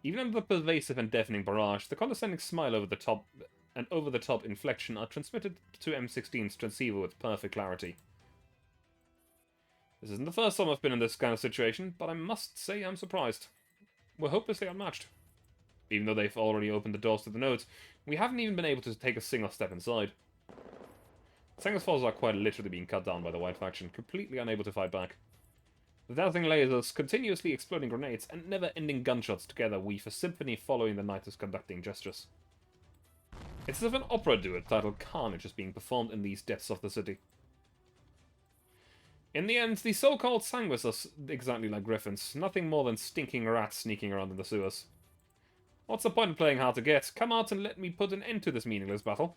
Even under the pervasive and deafening barrage, the condescending smile over the top and over-the-top inflection are transmitted to M16's transceiver with perfect clarity. This isn't the first time I've been in this kind of situation, but I must say I'm surprised. We're hopelessly unmatched. Even though they've already opened the doors to the nodes, we haven't even been able to take a single step inside. Sanguis forces are quite literally being cut down by the White faction, completely unable to fight back. The dazzling lasers, continuously exploding grenades, and never-ending gunshots together weave a symphony following the Knights' conducting gestures. It's as if an opera duet titled Carnage is being performed in these depths of the city. In the end, the so-called Sanguis are exactly like griffins, nothing more than stinking rats sneaking around in the sewers. What's the point of playing hard to get? Come out and let me put an end to this meaningless battle.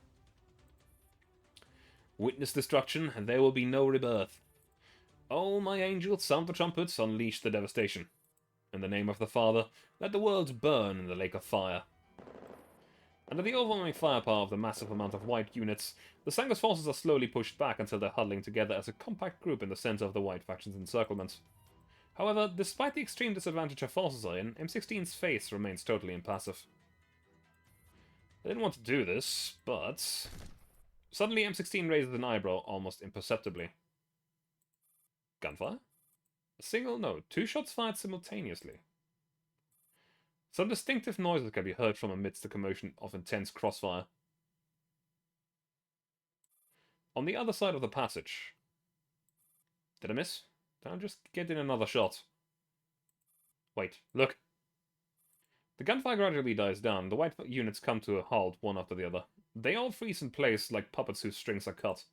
Witness destruction, and there will be no rebirth. Oh, my angels, sound the trumpets, unleash the devastation. In the name of the Father, let the world burn in the lake of fire. Under the overwhelming firepower of the massive amount of white units, the Sanguis forces are slowly pushed back until they're huddling together as a compact group in the center of the White faction's encirclement. However, despite the extreme disadvantage her forces are in, M16's face remains totally impassive. I didn't want to do this, but... Suddenly M16 raises an eyebrow almost imperceptibly. Gunfire? A single? No, 2 shots fired simultaneously. Some distinctive noises can be heard from amidst the commotion of intense crossfire. On the other side of the passage. Did I miss? Did I just get in another shot? Wait, look. The gunfire gradually dies down. The white units come to a halt one after the other. They all freeze in place like puppets whose strings are cut.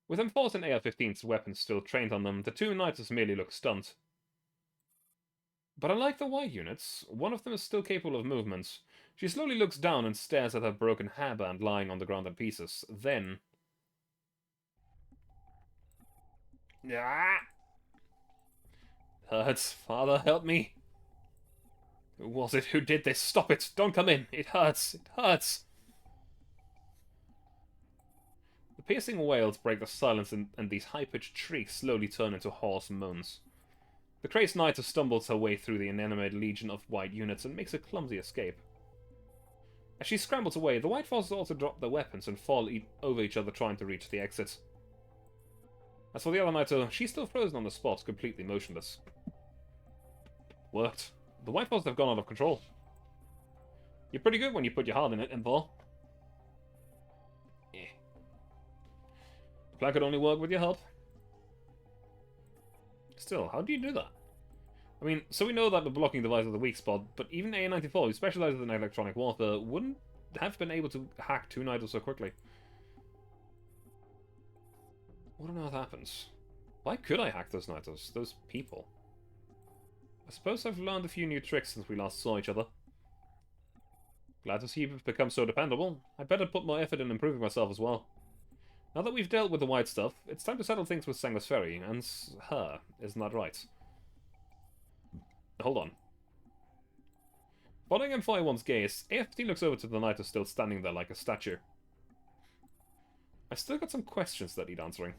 With M4s and AR-15's weapons still trained on them, the 2 knights merely look stunned. But unlike the white units, one of them is still capable of movement. She slowly looks down and stares at her broken hairband lying on the ground in pieces. Then... Ah! Hurts. Father, help me. Who was it? Who did this? Stop it! Don't come in! It hurts! It hurts! The piercing wails break the silence and these high-pitched shrieks slowly turn into hoarse moans. The crazed knight stumbles her way through the inanimate legion of white units and makes a clumsy escape. As she scrambles away, the white forces also drop their weapons and fall over each other trying to reach the exit. As for the other knight, she's still frozen on the spot, completely motionless. Worked. The white forces have gone out of control. You're pretty good when you put your heart in it, M4. Eh. The plan could only work with your help. Still, how do you do that? I mean, so we know that the blocking device is the weak spot, but even A94, who specializes in electronic warfare, wouldn't have been able to hack 2 knights so quickly. What on earth happens? Why could I hack those knights, those people? I suppose I've learned a few new tricks since we last saw each other. Glad to see you've become so dependable. I'd better put more effort in improving myself as well. Now that we've dealt with the white stuff, it's time to settle things with Sangus Ferry, and her, isn't that right? Hold on. Following M41's gaze, AF-15 looks over to the knight who's still standing there like a statue. I've still got some questions that need answering.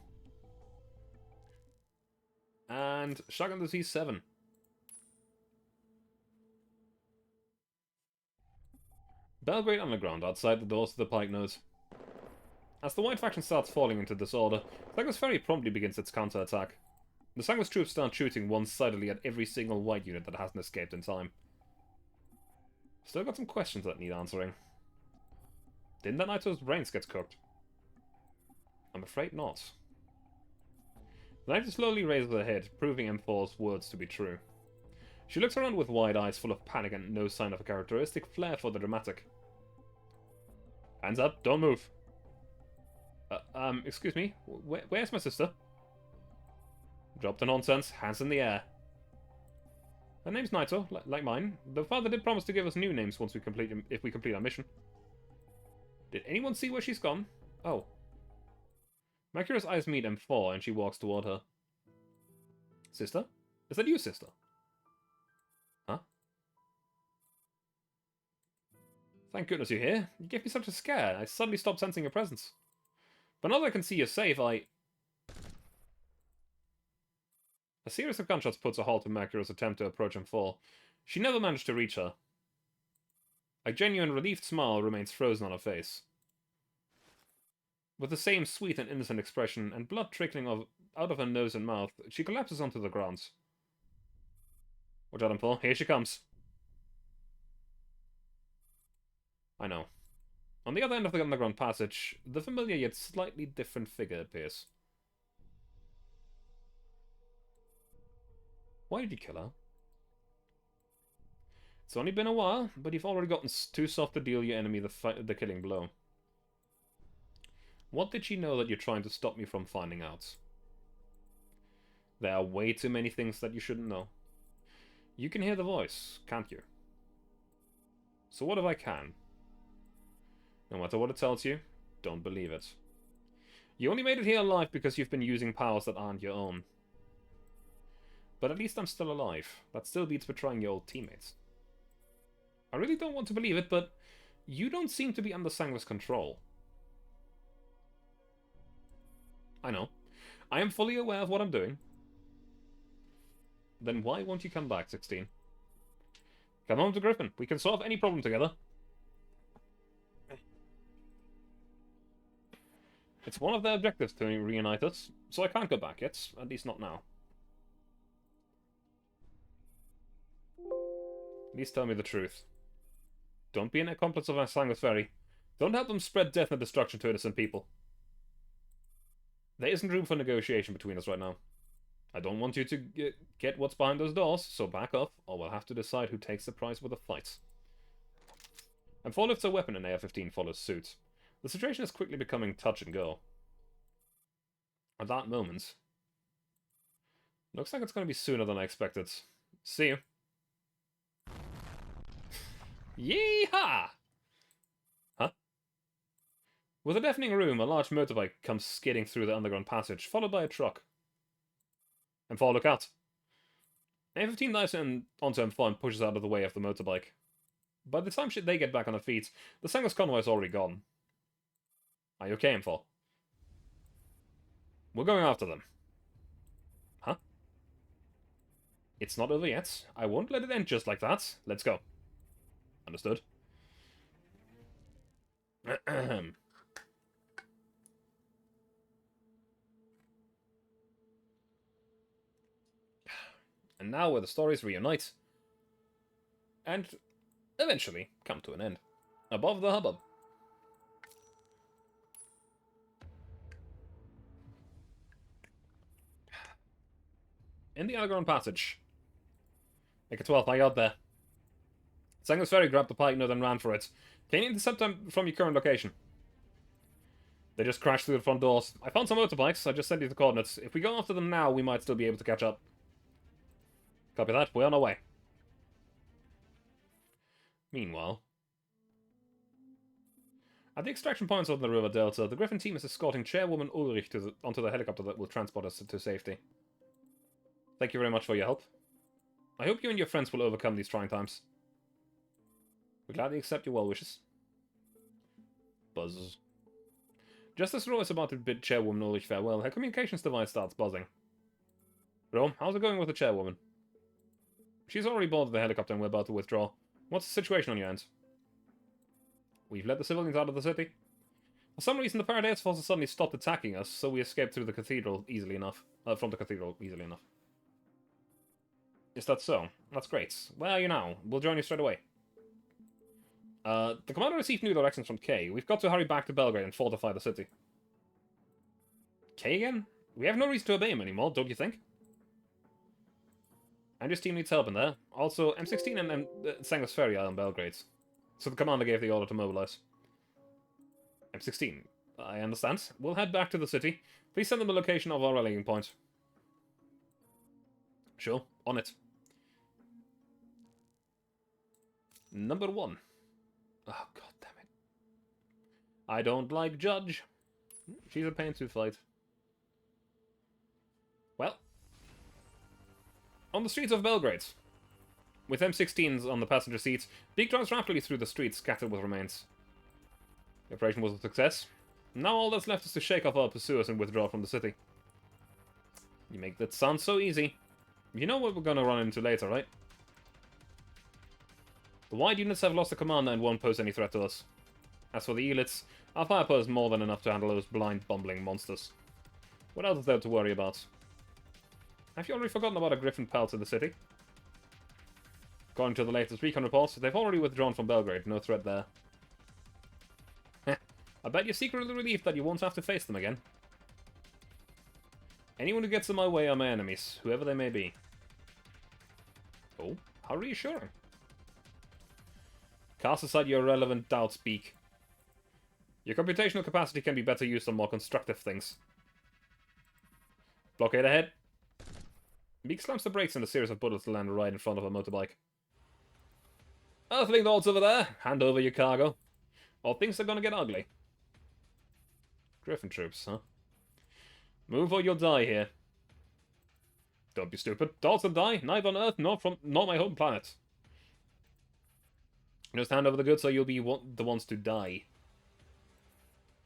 And Shotgun Disease 7. Belgrade Underground, outside the doors of the Pike Nose. As the white faction starts falling into disorder, Sangus Ferry promptly begins its counterattack. The Sangus troops start shooting one-sidedly at every single white unit that hasn't escaped in time. Still got some questions that need answering. Didn't that knight's brains get cooked? I'm afraid not. The knight slowly raises her head, proving M4's words to be true. She looks around with wide eyes full of panic and no sign of a characteristic flair for the dramatic. Hands up, don't move. Excuse me, where's my sister? Drop the nonsense, hands in the air. Her name's Naito, like mine. The father did promise to give us new names once if we complete our mission. Did anyone see where she's gone? Oh. Makira's eyes meet M4 and she walks toward her. Sister? Is that you, sister? Huh? Thank goodness you're here. You gave me such a scare. I suddenly stopped sensing your presence. But now that I can see you're safe, A series of gunshots puts a halt to Makira's attempt to approach M4. She never managed to reach her. A genuine relieved smile remains frozen on her face. With the same sweet and innocent expression and blood trickling out of her nose and mouth, she collapses onto the ground. Watch out, M4. Here she comes. I know. On the other end of the underground passage, the familiar yet slightly different figure appears. Why did you kill her? It's only been a while, but you've already gotten too soft to deal your enemy the killing blow. What did she know that you're trying to stop me from finding out? There are way too many things that you shouldn't know. You can hear the voice, can't you? So what if I can? No matter what it tells you, don't believe it. You only made it here alive because you've been using powers that aren't your own. But at least I'm still alive. That still beats betraying your old teammates. I really don't want to believe it, but you don't seem to be under Sangui's control. I know. I am fully aware of what I'm doing. Then why won't you come back, 16? Come home to Griffin. We can solve any problem together. It's one of their objectives to reunite us, so I can't go back yet. At least not now. Please tell me the truth. Don't be an accomplice of Sangus Ferry. Don't help them spread death and destruction to innocent people. There isn't room for negotiation between us right now. I don't want you to get what's behind those doors, so back off, or we'll have to decide who takes the prize with a fight. And 4 lifts a weapon and AR-15 follows suit. The situation is quickly becoming touch and go. At that moment... Looks like it's going to be sooner than I expected. See you. Yeehaw! Huh? With a deafening room, a large motorbike comes skidding through the underground passage, followed by a truck. M4, look out! A-15 dives onto M4 and pushes out of the way of the motorbike. By the time they get back on their feet, the Sangus convoy is already gone. Are you okay, M4? We're going after them. Huh? It's not over yet. I won't let it end just like that. Let's go. Understood. And now where the stories reunite. And eventually come to an end. Above the hubbub. In the underground passage. Make a 12, I got there. Sangus Ferry grabbed the pike node and ran for it. Can you intercept them from your current location? They just crashed through the front doors. I found some motorbikes, I just sent you the coordinates. If we go after them now, we might still be able to catch up. Copy that, we're on our way. Meanwhile... At the extraction points on the river delta, the Griffin team is escorting Chairwoman Ulrich onto the helicopter that will transport us to safety. Thank you very much for your help. I hope you and your friends will overcome these trying times. We gladly accept your well wishes. Buzz. Just as Ro is about to bid Chairwoman Ulrich farewell, her communications device starts buzzing. Ro, how's it going with the Chairwoman? She's already boarded the helicopter and we're about to withdraw. What's the situation on your end? We've let the civilians out of the city. For some reason, the Paradise forces suddenly stopped attacking us, so we escaped through the cathedral easily enough. From the cathedral easily enough. Is that so? That's great. Where are you now? We'll join you straight away. The commander received new directions from Kay. We've got to hurry back to Belgrade and fortify the city. Kay again? We have no reason to obey him anymore, don't you think? Andrew's team needs help in there. Also, M16 and Sangus Ferry are on Belgrade. So the commander gave the order to mobilize. M16, I understand. We'll head back to the city. Please send them the location of our rallying point. Sure, on it. Number 1. Oh, god damn it. I don't like Judge. She's a pain to fight. Well. On the streets of Belgrade. With M16s on the passenger seats, Beak drives rapidly through the streets scattered with remains. The operation was a success. Now all that's left is to shake off our pursuers and withdraw from the city. You make that sound so easy. You know what we're gonna run into later, right? The wide units have lost a commander and won't pose any threat to us. As for the elites, our firepower is more than enough to handle those blind, bumbling monsters. What else is there to worry about? Have you already forgotten about a Griffin pelt in the city? According to the latest recon reports, they've already withdrawn from Belgrade, no threat there. I bet you're secretly relieved that you won't have to face them again. Anyone who gets in my way are my enemies, whoever they may be. Oh, how reassuring. Cast aside your irrelevant doubts, Beak. Your computational capacity can be better used on more constructive things. Blockade ahead. Beak slams the brakes and a series of bullets land right in front of a motorbike. Earthling lords over there, hand over your cargo. Or things are gonna get ugly. Griffin troops, huh? Move or you'll die here. Don't be stupid. Dolls will die, neither on Earth nor my home planet. Just hand over the goods or you'll be the ones to die.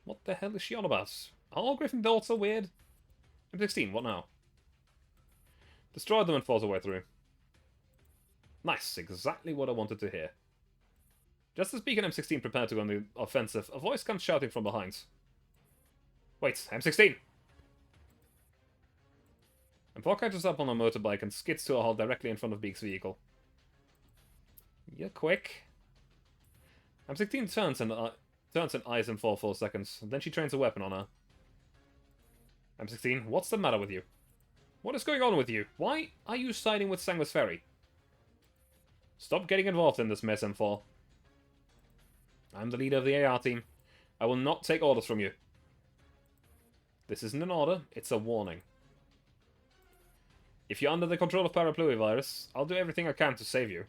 What the hell is she on about? Are all Griffin dolls so weird? M16, what now? Destroy them and force our way through. Nice, exactly what I wanted to hear. Just as Beak and M16 prepare to go on the offensive, a voice comes shouting from behind. Wait, M16! M4 catches up on a motorbike and skids to a halt directly in front of Beak's vehicle. You're quick. M16 turns and eyes him for 4 seconds. Then she trains a weapon on her. M16, what's the matter with you? What is going on with you? Why are you siding with Sanguis Ferry? Stop getting involved in this mess, M4. I'm the leader of the AR team. I will not take orders from you. This isn't an order, it's a warning. If you're under the control of Parapluie-Virus, I'll do everything I can to save you.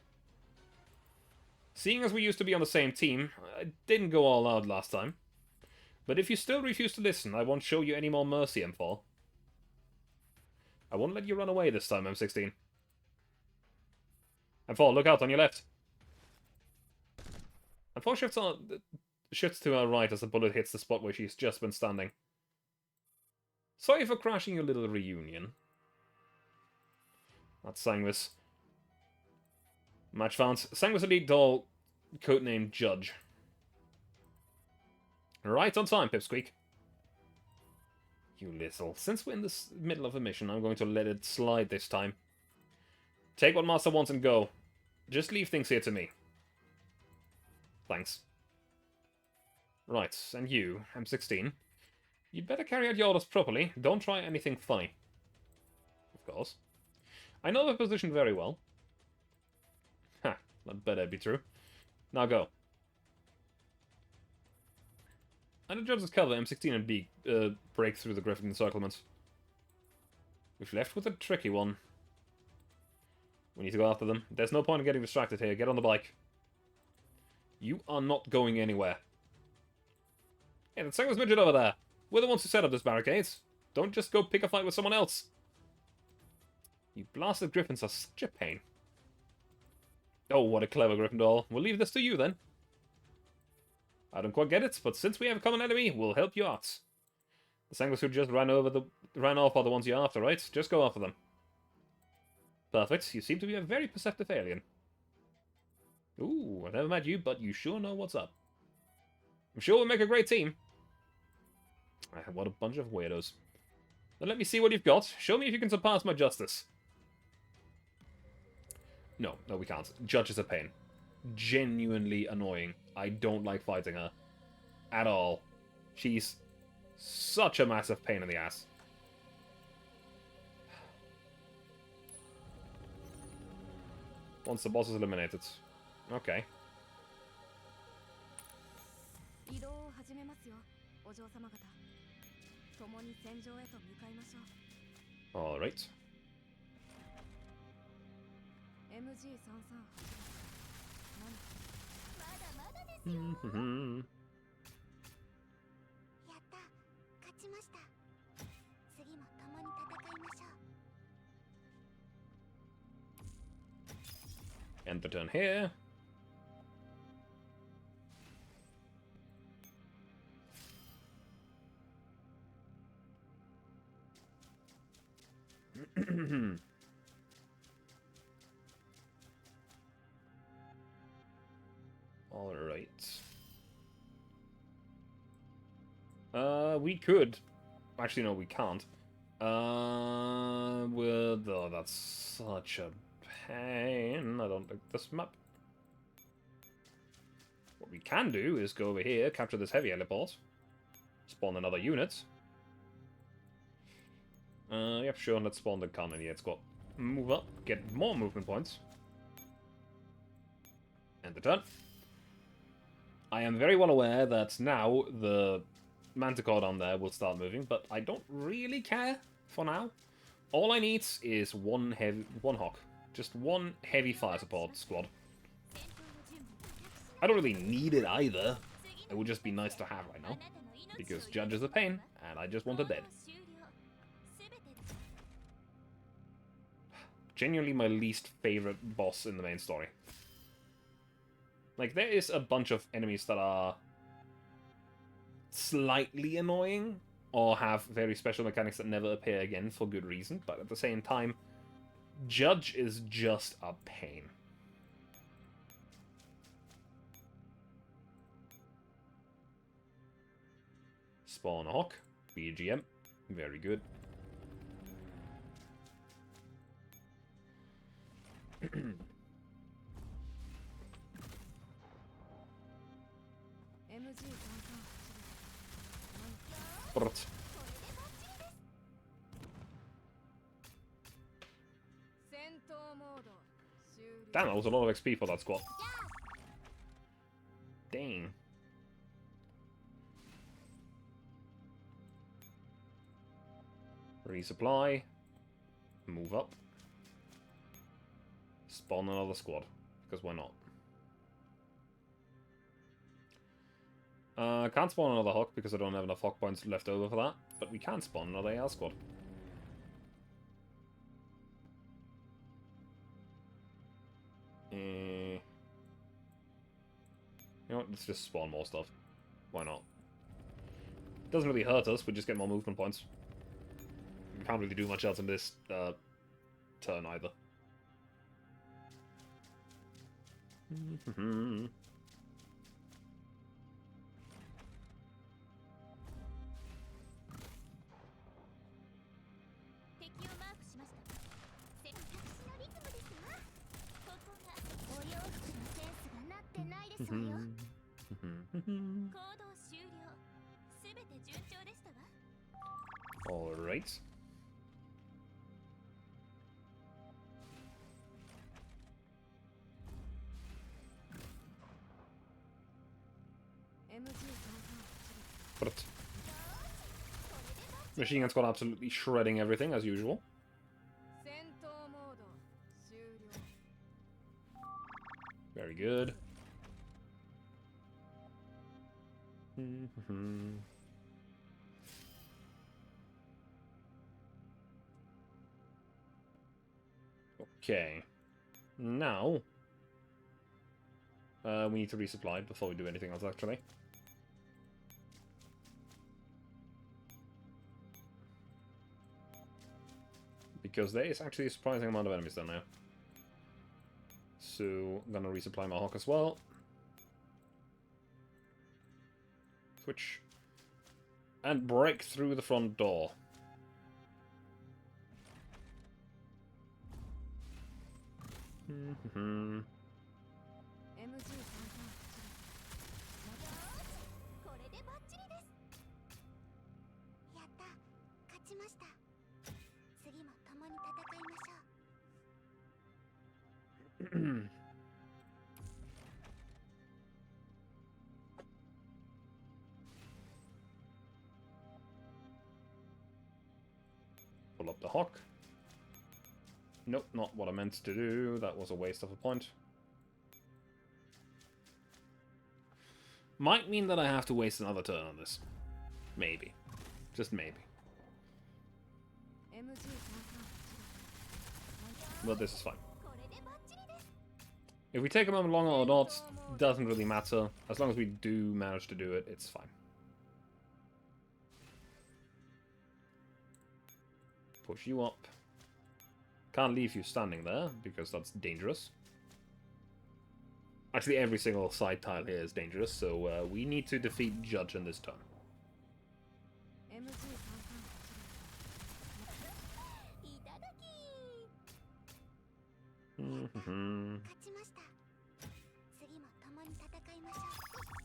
Seeing as we used to be on the same team, I didn't go all out last time. But if you still refuse to listen, I won't show you any more mercy, M4. I won't let you run away this time, M16. M4, look out on your left. M4 shifts to her right as the bullet hits the spot where she's just been standing. Sorry for crashing your little reunion. That's Sanguis. Match found. Sanguis Elite Doll, codenamed Judge. Right on time, Pipsqueak. You little. Since we're in the middle of a mission, I'm going to let it slide this time. Take what Master wants and go. Just leave things here to me. Thanks. Right, and you, M16. You'd better carry out your orders properly. Don't try anything funny. Of course. I know the position very well. Ha, that better be true. Now go. Under Judge's cover, M16 and B break through the Griffin encirclement. We've left with a tricky one. We need to go after them. There's no point in getting distracted here. Get on the bike. You are not going anywhere. Hey, that Sanguis midget over there. We're the ones who set up this barricades. Don't just go pick a fight with someone else. You blasted Griffins are such a pain. Oh, what a clever Griffin doll. We'll leave this to you, then. I don't quite get it, but since we have a common enemy, we'll help you out. The Sanguis who just ran off are the ones you're after, right? Just go after them. Perfect. You seem to be a very perceptive alien. Ooh, I've never met you, but you sure know what's up. I'm sure we'll make a great team. What a bunch of weirdos. Now let me see what you've got. Show me if you can surpass my justice. No, we can't. Judge is a pain. Genuinely annoying. I don't like fighting her. At all. She's such a massive pain in the ass. Once the boss is eliminated. Okay. Alright. End the turn here. Alright. We could. Actually, no, we can't. Oh, that's such a pain. I don't like this map. What we can do is go over here, capture this heavy heliport, spawn another unit. Yep, sure, let's spawn the cannon here. It's got move up, get more movement points. End the turn. I am very well aware that now the Manticore down there will start moving, but I don't really care for now. All I need is one Hawk. Just one heavy fire support squad. I don't really need it either. It would just be nice to have right now. Because Judge is a pain, and I just want her dead. Genuinely my least favorite boss in the main story. Like, there is a bunch of enemies that are slightly annoying, or have very special mechanics that never appear again for good reason, but at the same time, Judge is just a pain. Spawn a Hawk, BGM, very good. Brrt. Damn, that was a lot of XP for that squad. Dang. Resupply. Move up. Spawn another squad. Because why not? Can't spawn another Hawk because I don't have enough Hawk points left over for that. But we can spawn another AR squad. You know what? Let's just spawn more stuff. Why not? Doesn't really hurt us, we just get more movement points. We can't really do much else in this turn either. Alright. But Machine Gun Squad absolutely shredding everything as usual. Very good. Okay. Now, we need to resupply before we do anything else, actually. Because there is actually a surprising amount of enemies there now. So, I'm gonna resupply my Hawk as well. Switch. And break through the front door. Pull up the Hawk. Nope, not what I meant to do. That was a waste of a point. Might mean that I have to waste another turn on this. Maybe. Just maybe. But this is fine. If we take a moment longer or not, doesn't really matter. As long as we do manage to do it, it's fine. Push you up. Can't leave you standing there, because that's dangerous. Actually, every single side tile here is dangerous, so we need to defeat Judge in this turn.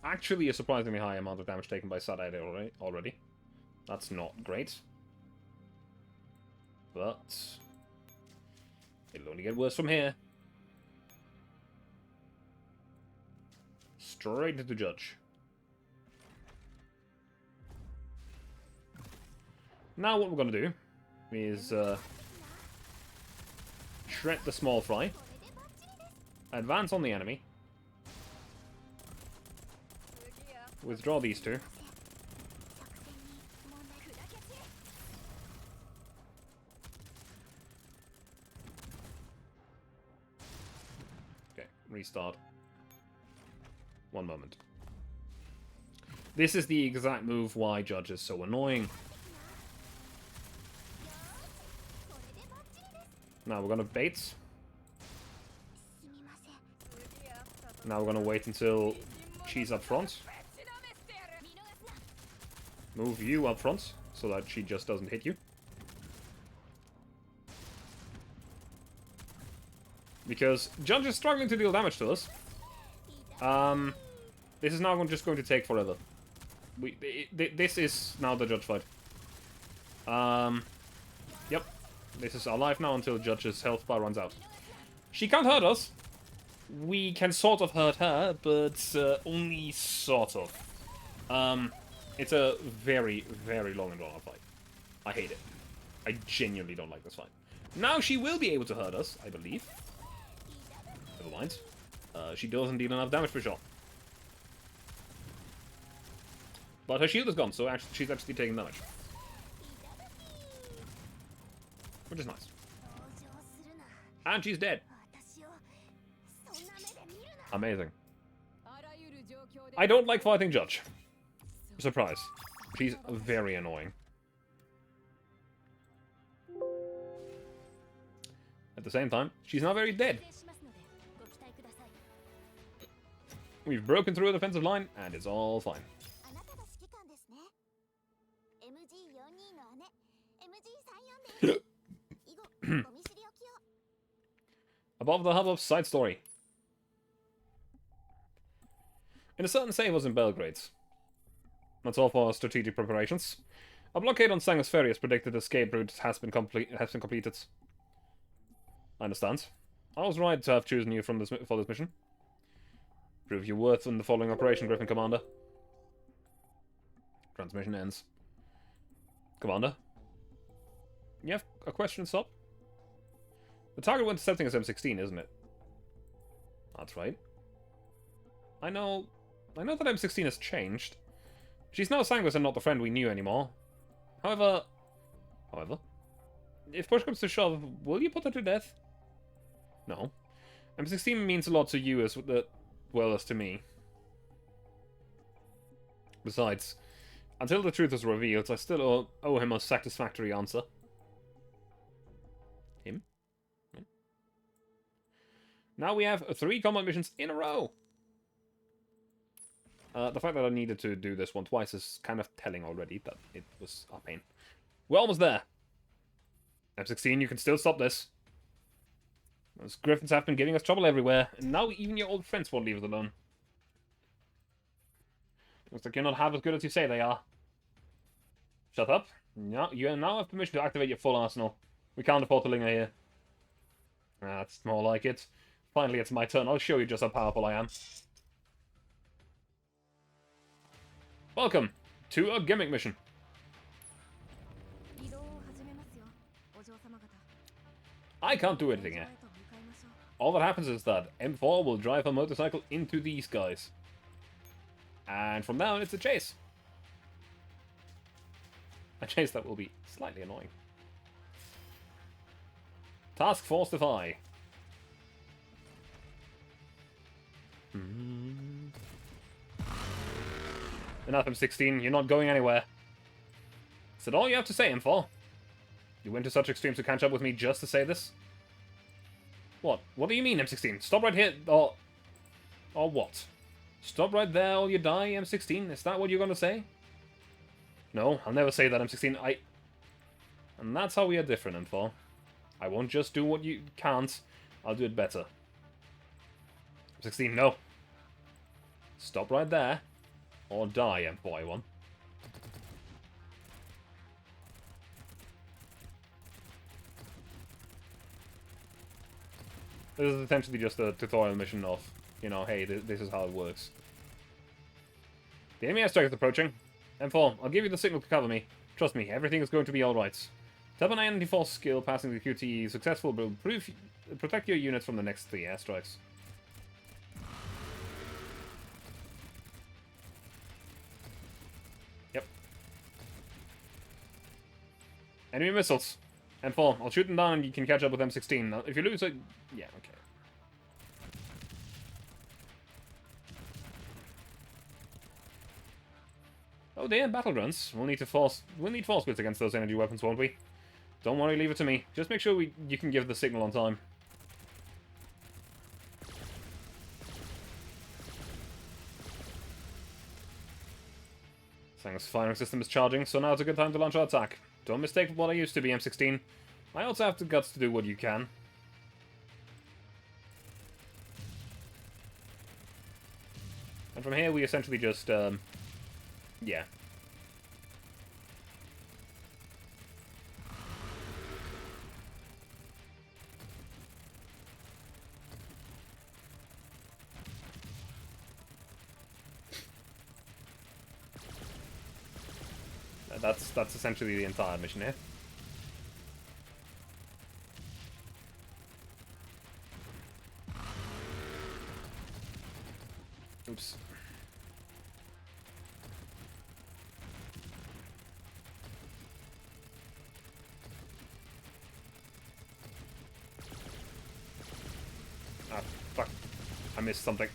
Actually, a surprisingly high amount of damage taken by Sadai already. That's not great. But it'll only get worse from here. Straight into Judge. Now what we're going to do is shred the small fry, advance on the enemy, withdraw these two, okay, restart. One moment. This is the exact move why Judge is so annoying. Now we're gonna bait. Now we're gonna wait until she's up front. Move you up front so that she just doesn't hit you. Because Judge is struggling to deal damage to us. This is now just going to take forever. This is now the judge fight. Yep. This is our life now until Judge's health bar runs out. She can't hurt us. We can sort of hurt her, but only sort of. It's a very, very long and drawn-out fight. I hate it. I genuinely don't like this fight. Now she will be able to hurt us, I believe. Never mind. She doesn't deal enough damage for sure. But her shield is gone, so she's actually taking damage. Which is nice. And she's dead. Amazing. I don't like fighting Judge. Surprise. She's very annoying. At the same time, she's not very dead. We've broken through a defensive line, and it's all fine. Above the hubbub, side story. In a certain save was in Belgrade. That's all for strategic preparations. A blockade on Sangus Ferry has predicted the escape route has been completed. I understand. I was right to have chosen you for this mission. Prove your worth in the following operation, Griffin Commander. Transmission ends. Commander? You have a question, Sop? The target we're intercepting is M16, isn't it? That's right. I know that M16 has changed. She's now Sanguis and not the friend we knew anymore. However, if push comes to shove, will you put her to death? No. M16 means a lot to you as well as to me. Besides, until the truth is revealed, I still owe him a satisfactory answer. Him? Now we have 3 combat missions in a row! The fact that I needed to do this one twice is kind of telling already that it was a pain. We're almost there. M16, you can still stop this. Those Griffins have been giving us trouble everywhere, and now even your old friends won't leave us alone. Looks like you're not half as good as you say they are. Shut up. You now have permission to activate your full arsenal. We can't afford to linger here. That's more like it. Finally, it's my turn. I'll show you just how powerful I am. Welcome to a gimmick mission. I can't do anything here. All that happens is that M4 will drive a motorcycle into these guys. And from now on, it's a chase. A chase that will be slightly annoying. Task Force Defy. Enough, M16. You're not going anywhere. Is that all you have to say, M4? You went to such extremes to catch up with me just to say this? What? What do you mean, M16? Stop right here, or what? Stop right there or you die, M16? Is that what you're gonna say? No, I'll never say that, M16. And that's how we are different, M4. I won't just do what you can't. I'll do it better. M16, no. Stop right there. Or die, M4A1. This is essentially just a tutorial mission of, you know, hey, this is how it works. The enemy airstrike is approaching. M4, I'll give you the signal to cover me. Trust me, everything is going to be alright. Tap an anti-force skill passing the QTE successful will protect your units from the next 3 airstrikes. Yep. Enemy missiles. M4, I'll shoot them down and you can catch up with M16. Now, if you lose it... Yeah, okay. Oh, they are battlegrounds. We'll need force fields against those energy weapons, won't we? Don't worry, leave it to me. Just make sure you can give the signal on time. Sangus' firing system is charging, so now it's a good time to launch our attack. Don't mistake what I used to be, M16. I also have the guts to do what you can. And from here, we essentially just Yeah. That's essentially the entire mission here. Oops. Ah, fuck. I missed something.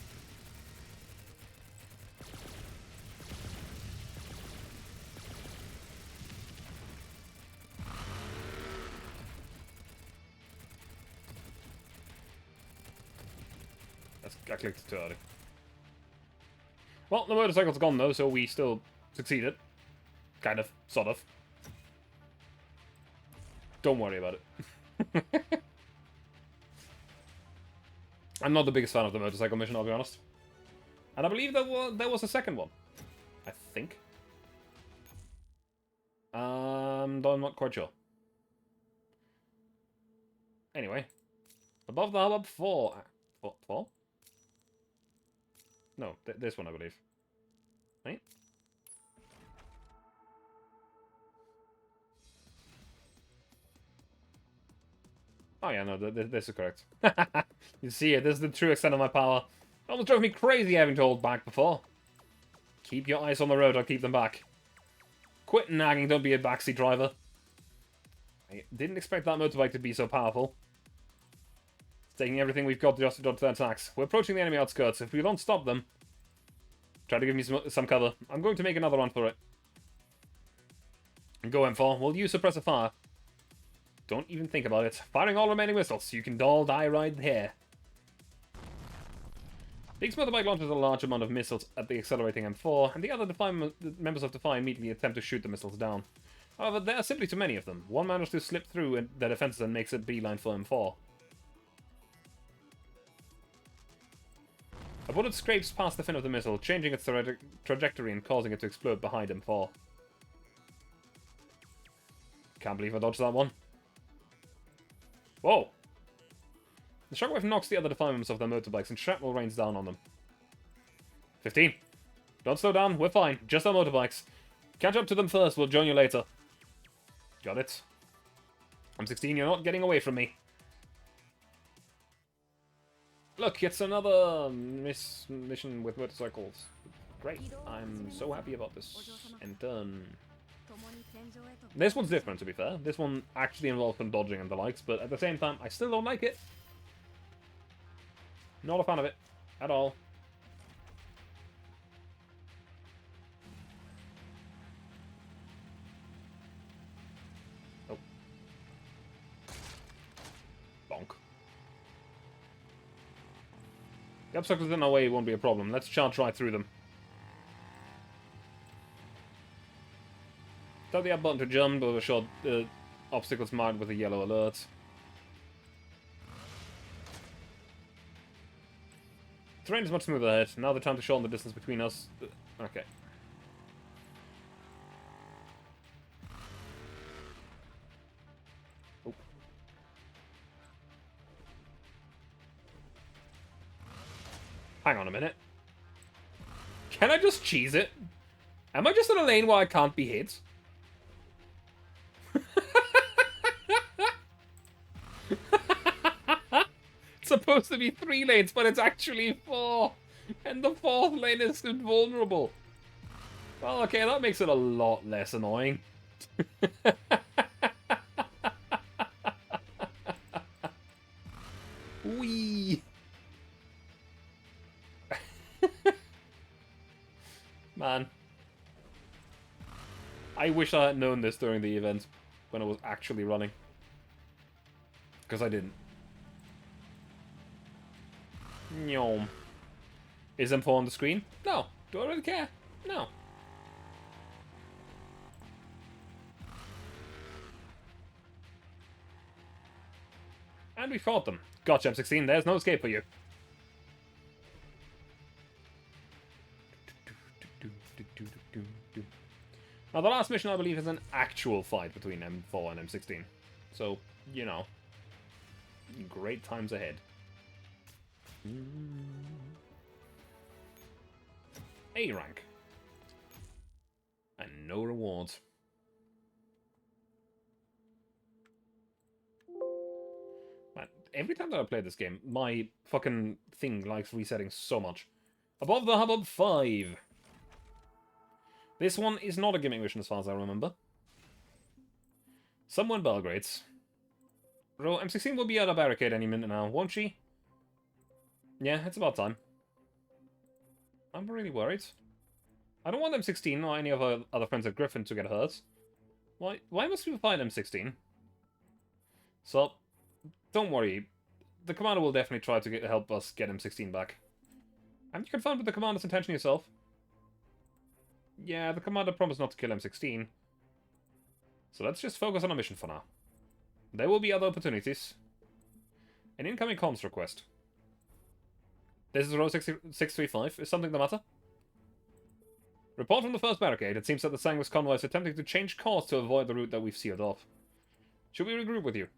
I clicked it too early. Well, the motorcycle's gone though, so we still succeeded. Kind of. Sort of. Don't worry about it. I'm not the biggest fan of the motorcycle mission, I'll be honest. And I believe there was a second one. I think. Though I'm not quite sure. Anyway. Above the hubbub 4. What? 4? No, this one, I believe. Right? Oh yeah, no, this is correct. You see it, this is the true extent of my power. It almost drove me crazy having to hold back before. Keep your eyes on the road, I'll keep them back. Quit nagging, don't be a backseat driver. I didn't expect that motorbike to be so powerful. It's taking everything we've got just to dodge their attacks. We're approaching the enemy outskirts. If we don't stop them... Try to give me some cover. I'm going to make another run for it. Go, M4. We'll use suppressive fire. Don't even think about it. Firing all remaining missiles. You can all die right here. The motorbike launches a large amount of missiles at the accelerating M4, and the other members of Defy immediately attempt to shoot the missiles down. However, there are simply too many of them. One manages to slip through their defenses and makes a beeline for M4. A bullet scrapes past the fin of the missile, changing its trajectory and causing it to explode behind M4. Can't believe I dodged that one. Whoa! The shockwave knocks the other Defy members off their motorbikes and shrapnel rains down on them. 15. Don't slow down, we're fine. Just our motorbikes. Catch up to them first, we'll join you later. Got it. I'm 16, you're not getting away from me. Look, it's another mission with motorcycles. Great, I'm so happy about this. And done. This one's different, to be fair. This one actually involves some dodging and the likes, but at the same time, I still don't like it. Not a fan of it. At all. Oh. Bonk. The obstacles in our way won't be a problem. Let's charge right through them. Tap the up button to jump, but a short obstacles marked with a yellow alert. Terrain is much smoother ahead. Now the time to shorten the distance between us. Okay. Oh. Hang on a minute. Can I just cheese it? Am I just in a lane where I can't be hit? It's supposed to be 3 lanes, but it's actually 4. And the 4th lane is invulnerable. Well, okay, that makes it a lot less annoying. Whee! Man. I wish I had known this during the event, when I was actually running. Because I didn't. Nyom. Is M4 on the screen? No. Do I really care? No. And we fought them. Gotcha, M16. There's no escape for you. Now, the last mission, I believe, is an actual fight between M4 and M16. So, you know, great times ahead. A rank. And no rewards. Man, every time that I play this game, my fucking thing likes resetting so much. Above the Hubbub 5. This one is not a gimmick mission as far as I remember. Someone Belgrades. Bro, M16 will be at a barricade any minute now, won't she? Yeah, it's about time. I'm really worried. I don't want M16 or any of our other friends at Griffin to get hurt. Why must we fight M16? So, don't worry. The commander will definitely try to help us get M16 back. Have you confirmed with the commander's intention yourself? Yeah, the commander promised not to kill M16. So let's just focus on our mission for now. There will be other opportunities. An incoming comms request. This is row 635. Is something the matter? Report from the first barricade. It seems that the Sanguis convoy is attempting to change course to avoid the route that we've sealed off. Should we regroup with you?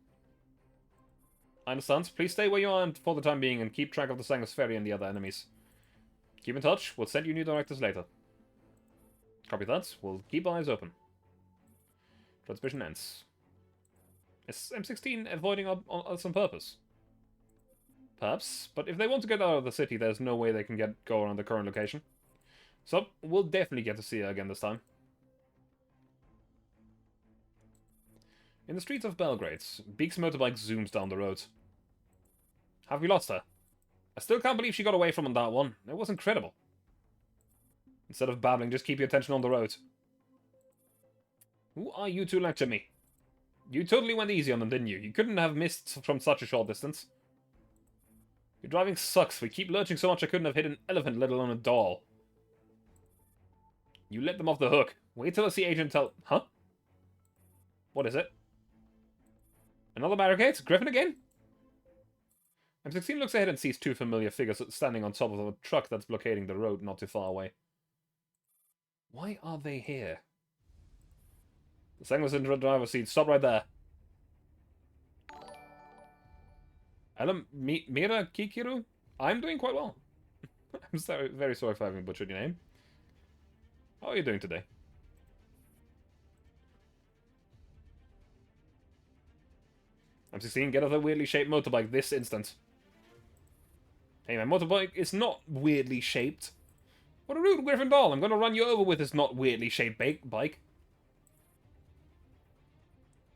I understand. Please stay where you are for the time being and keep track of the Sanguis ferry and the other enemies. Keep in touch. We'll send you new directives later. Copy that. We'll keep eyes open. Transmission ends. Is M16 avoiding us on purpose? Perhaps, but if they want to get out of the city, there's no way they can go around the current location. So, we'll definitely get to see her again this time. In the streets of Belgrade, Beek's motorbike zooms down the road. Have we lost her? I still can't believe she got away from that one. It was incredible. Instead of babbling, just keep your attention on the road. Who are you to lecture me? You totally went easy on them, didn't you? You couldn't have missed from such a short distance. Your driving sucks. We keep lurching so much I couldn't have hit an elephant, let alone a doll. You let them off the hook. Wait till I see Agent tell... Huh? What is it? Another barricade? Griffin again? M16 looks ahead and sees two familiar figures standing on top of a truck that's blockading the road not too far away. Why are they here? The Sanguis in the driver's seat. Stop right there. Mira Kikiru? I'm doing quite well. I'm very sorry for having butchered your name. How are you doing today? M16, get off the weirdly shaped motorbike this instant. Hey, my motorbike is not weirdly shaped. What a rude Griffin doll. I'm going to run you over with this not weirdly shaped bike.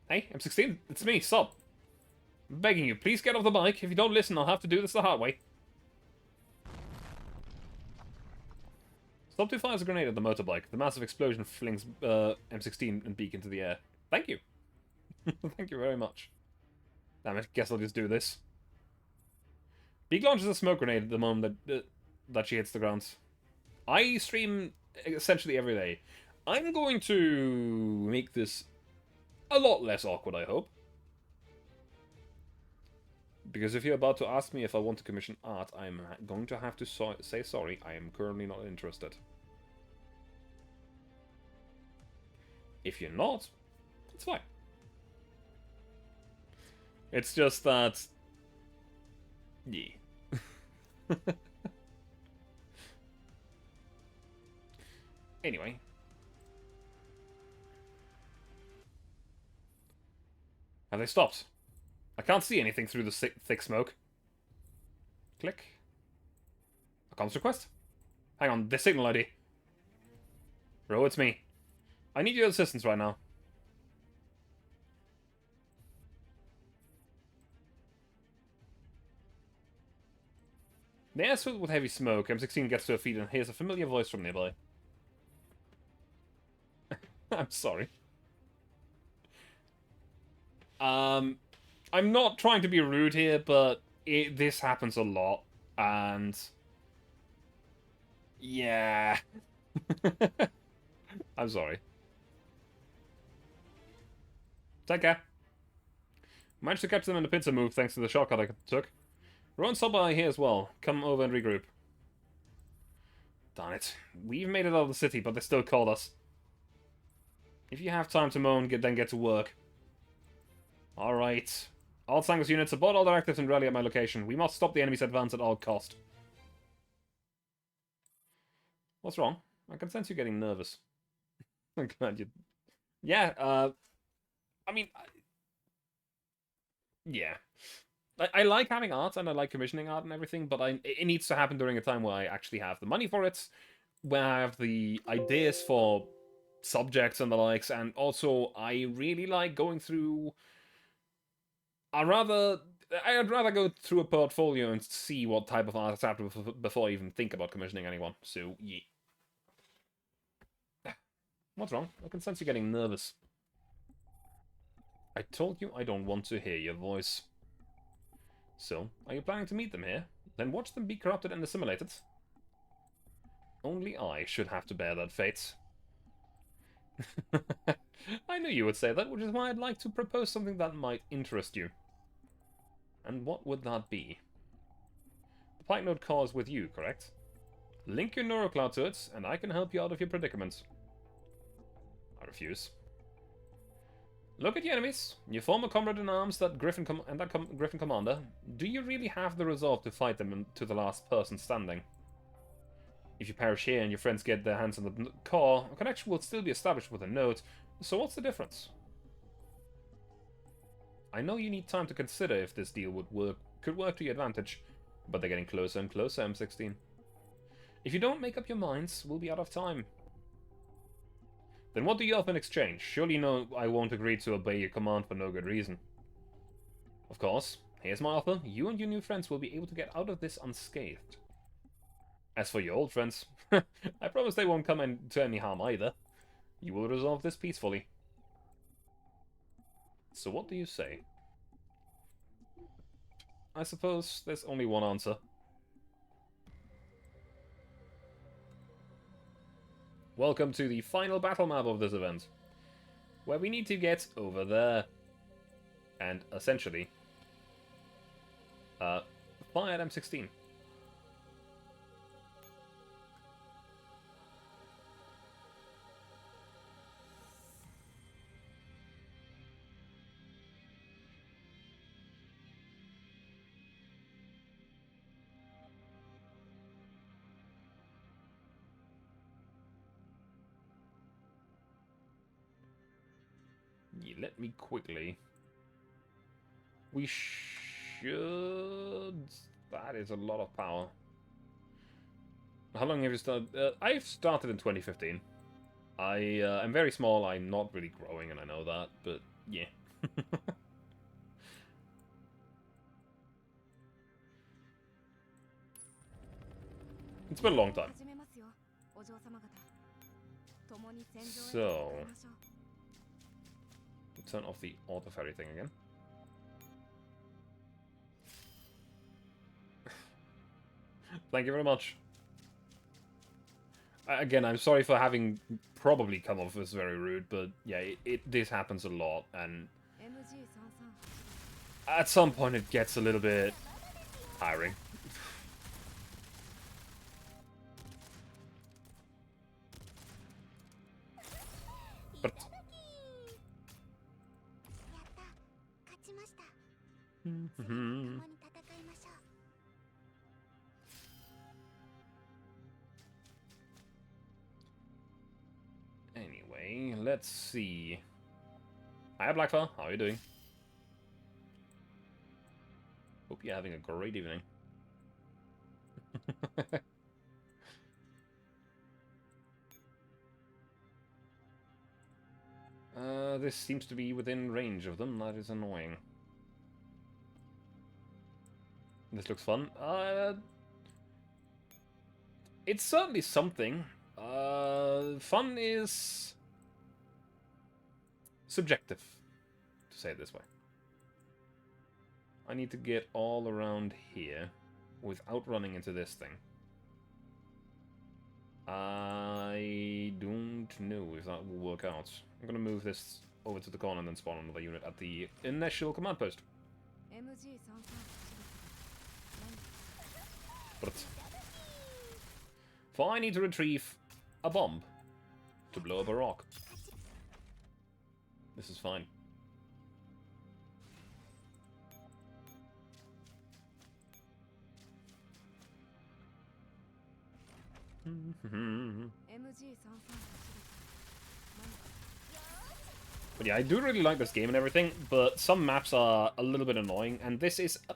Hey, M16, it's me, stop. I'm begging you, please get off the bike. If you don't listen, I'll have to do this the hard way. Stop 2 fires a grenade at the motorbike. The massive explosion flings M16 and Beak into the air. Thank you. Thank you very much. Damn it, guess I'll just do this. Beak launches a smoke grenade at the moment that she hits the ground. I stream essentially every day. I'm going to make this a lot less awkward, I hope. Because if you're about to ask me if I want to commission art, I'm going to have to say sorry. I am currently not interested. If you're not, it's fine. It's just that... yeah. Anyway. Have they stopped? I can't see anything through the thick smoke. Click. A comms request? Hang on, the signal ID. Bro, it's me. I need your assistance right now. The air's filled with heavy smoke. M16 gets to her feet and hears a familiar voice from nearby. I'm sorry. I'm not trying to be rude here, but this happens a lot, and... yeah. I'm sorry. Take care. Managed to catch them in the pizza move thanks to the shortcut I took. Rowan saw by here as well. Come over and regroup. Darn it. We've made it out of the city, but they still called us. If you have time to moan, then get to work. Alright. All Sangus units, abort all directives and rally at my location. We must stop the enemy's advance at all cost. What's wrong? I can sense you getting nervous. I'm glad you... Yeah, I mean... Yeah. I like having art, and I like commissioning art and everything, but it needs to happen during a time where I actually have the money for it, where I have the ideas for subjects and the likes, and also I really like going through... I'd rather go through a portfolio and see what type of art is after before I even think about commissioning anyone, so yeah. What's wrong? I can sense you getting nervous. I told you I don't want to hear your voice. So, are you planning to meet them here? Then watch them be corrupted and assimilated. Only I should have to bear that fate. I knew you would say that, which is why I'd like to propose something that might interest you. And what would that be? The Pike Node core is with you, correct? Link your neurocloud to it, and I can help you out of your predicament. I refuse. Look at your enemies, your former comrade in arms, that Griffin Griffin commander. Do you really have the resolve to fight them to the last person standing? If you perish here and your friends get their hands on the core, a connection will still be established with a node. So what's the difference? I know you need time to consider if this deal could work to your advantage, but they're getting closer and closer, M16. If you don't make up your minds, we'll be out of time. Then what do you offer in exchange? Surely you know I won't agree to obey your command for no good reason. Of course. Here's my offer. You and your new friends will be able to get out of this unscathed. As for your old friends, I promise they won't come to any harm either. You will resolve this peacefully. So what do you say? I suppose there's only one answer. Welcome to the final battle map of this event, where we need to get over there and essentially fire at M16. Yeah, let me quickly. We should... That is a lot of power. How long have you started? I've started in 2015. I'm very small, I'm not really growing, and I know that, but yeah. It's been a long time. So... turn off the auto ferry thing again. Thank you very much. Again, I'm sorry for having probably come off as very rude, but yeah, this happens a lot, and at some point it gets a little bit tiring. But anyway, let's see. Hi, Blackfire. How are you doing? Hope you're having a great evening. This seems to be within range of them. That is annoying. This looks fun. It's certainly something. Fun is subjective, to say it this way. I need to get all around here without running into this thing. I don't know if that will work out. I'm gonna move this over to the corner and then spawn another unit at the initial command post. But for I need to retrieve a bomb to blow up a rock. This is fine. But yeah, I do really like this game and everything, but some maps are a little bit annoying, and this is a,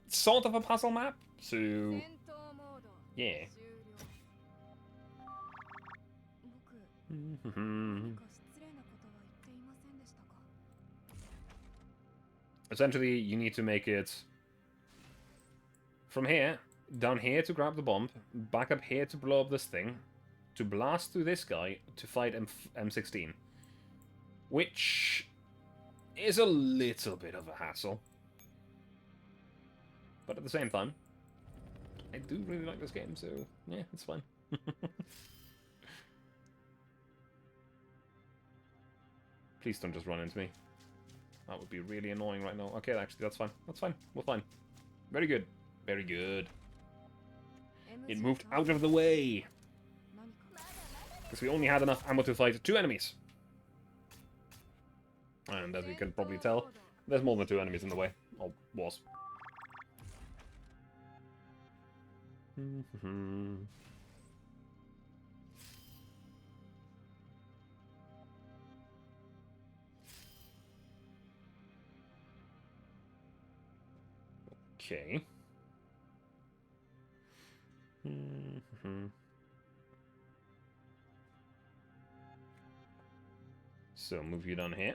sort of a puzzle map, so yeah. Essentially, you need to make it from here, down here to grab the bomb, back up here to blow up this thing, to blast through this guy to fight M16. Which is a little bit of a hassle. But at the same time, I do really like this game, so yeah, it's fine. Please don't just run into me. That would be really annoying right now. Okay, actually, that's fine. That's fine. We're fine. Very good. Very good. It moved out of the way. Because we only had enough ammo to fight 2 enemies. And as you can probably tell, there's more than 2 enemies in the way. Or was. Okay. So move you down here.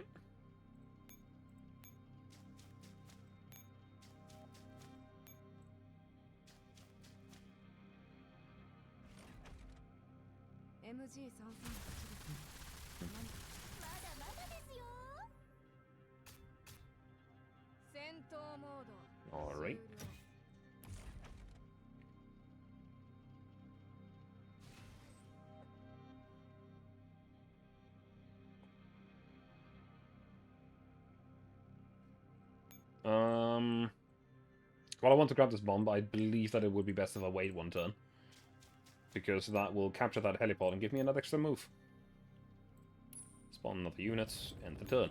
Alright. Well, I want to grab this bomb, but I believe that it would be best if I wait 1 turn. Because that will capture that helipod and give me another extra move. Spawn another unit, end the turn.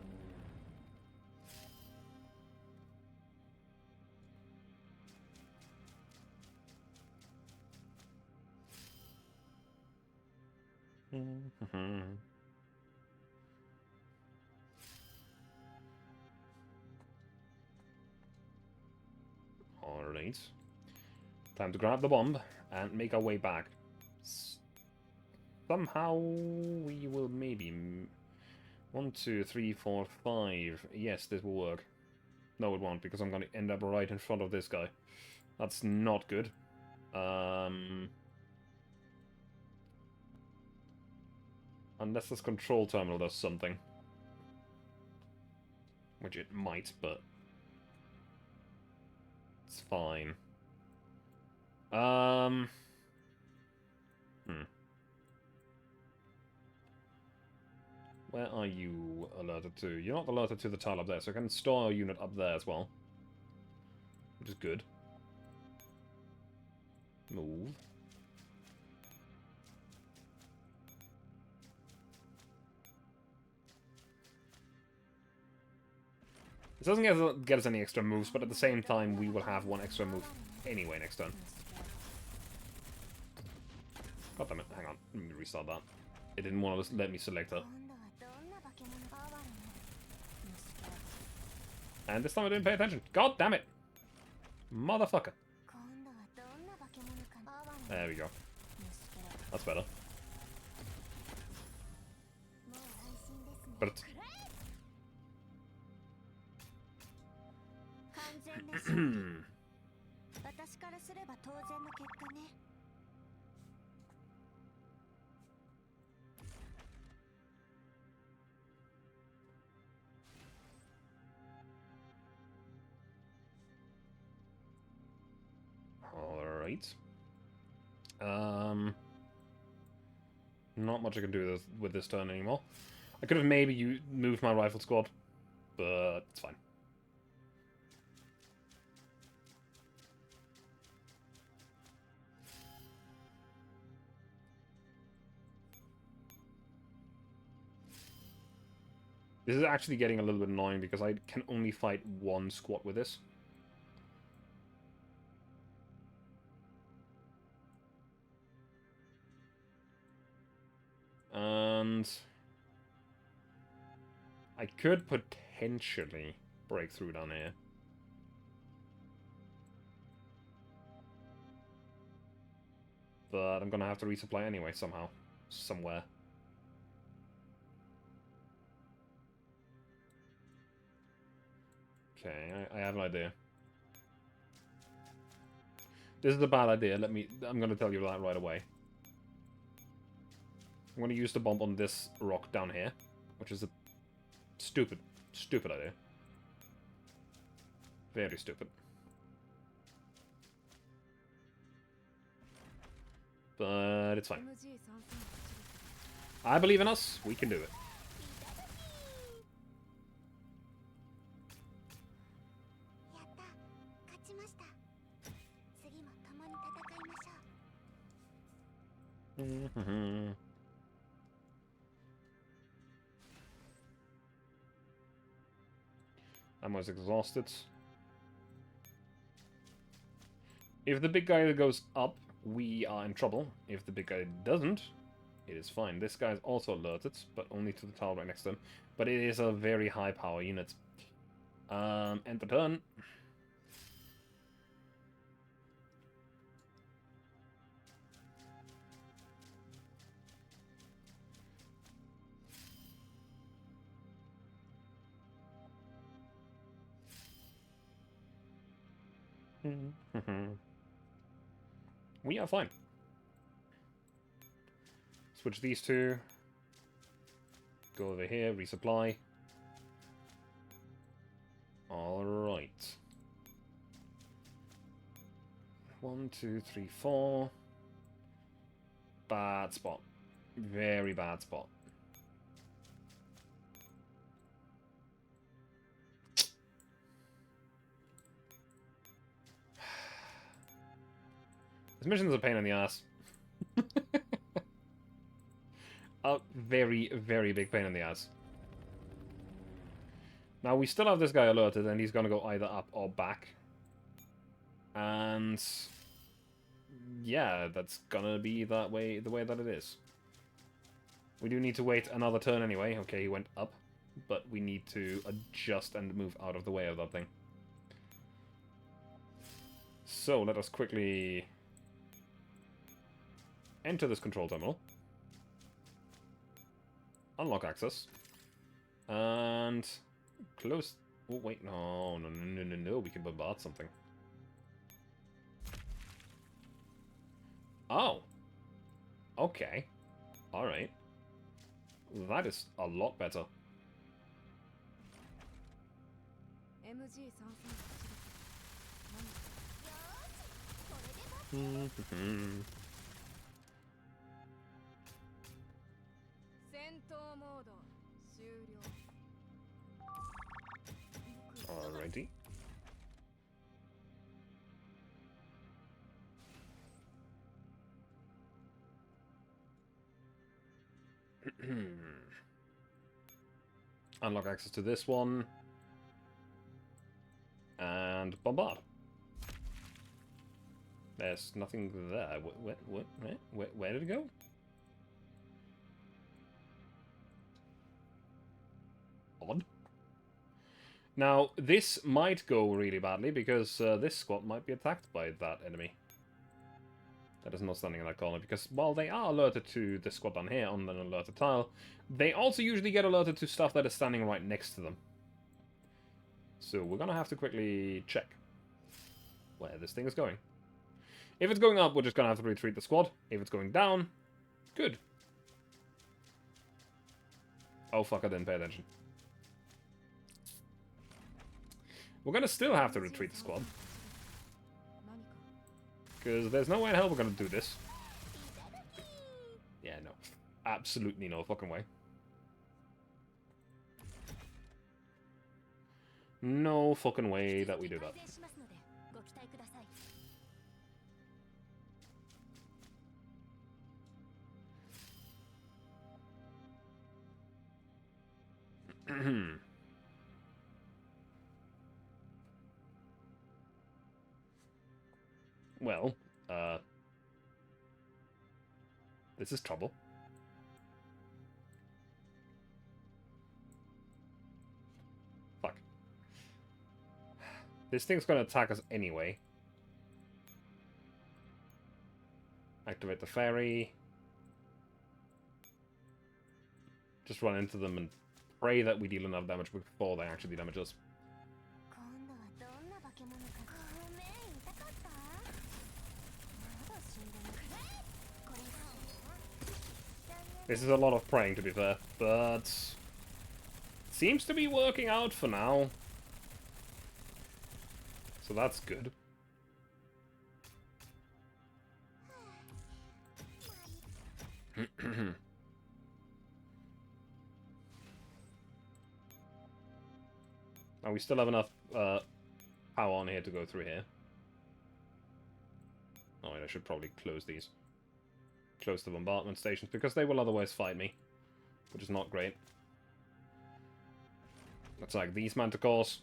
Alright. Time to grab the bomb and make our way back. Somehow we will maybe... 1, 2, 3, 4, 5. Yes, this will work. No, it won't, because I'm going to end up right in front of this guy. That's not good. Unless this control terminal does something. Which it might, but... it's fine. Where are you alerted to? You're not alerted to the tile up there, so I can store a unit up there as well. Which is good. Move. This doesn't get us any extra moves, but at the same time, we will have 1 extra move anyway next turn. God damn it, hang on. Let me restart that. It didn't want to let me select her. And this time I didn't pay attention. God damn it! Motherfucker. There we go. That's better. But... Alright. Not much I can do with this turn anymore. I could have maybe moved my rifle squad, but it's fine. This is actually getting a little bit annoying because I can only fight one squad with this. And I could potentially break through down here. But I'm gonna have to resupply anyway, somehow. Somewhere. Okay, I have an idea. This is a bad idea, I'm gonna tell you that right away. I'm gonna use the bomb on this rock down here, which is a stupid idea. Very stupid. But it's fine. I believe in us, we can do it. I'm almost exhausted. If the big guy goes up, we are in trouble. If the big guy doesn't, it is fine. This guy is also alerted, but only to the tower right next to him. But it is a very high power unit. End the turn. We are fine. Switch these two. Go over here, resupply. Alright. 1, 2, 3, 4. Bad spot. Very bad spot. This mission's a pain in the ass. A very, very big pain in the ass. Now, we still have this guy alerted, and he's gonna go either up or back. And yeah, that's gonna be that way, the way that it is. We do need to wait another turn anyway. Okay, he went up, but we need to adjust and move out of the way of that thing. So, let us quickly enter this control terminal. Unlock access. And close. Oh, wait, no, we can bombard something. Oh. Okay. Alright. That is a lot better. Alrighty. Unlock access to this one. And bombard. There's nothing there. Where did it go? Odd. Now, this might go really badly, because this squad might be attacked by that enemy. That is not standing in that corner, because while they are alerted to the squad down here on an alerted tile, they also usually get alerted to stuff that is standing right next to them. So we're gonna have to quickly check where this thing is going. If it's going up, we're just gonna have to retreat the squad. If it's going down, good. Oh fuck, I didn't pay attention. We're gonna still have to retreat the squad. Because there's no way in hell we're gonna do this. Yeah, no. Absolutely no fucking way. No fucking way that we do that. Well, this is trouble. Fuck. This thing's gonna attack us anyway. Activate the ferry. Just run into them and pray that we deal enough damage before they actually damage us. This is a lot of praying, to be fair, but seems to be working out for now. So that's good. Now we still have enough power on here to go through here. Oh, I should probably close these. Close the bombardment stations, because they will otherwise fight me. Which is not great. That's like these manticores.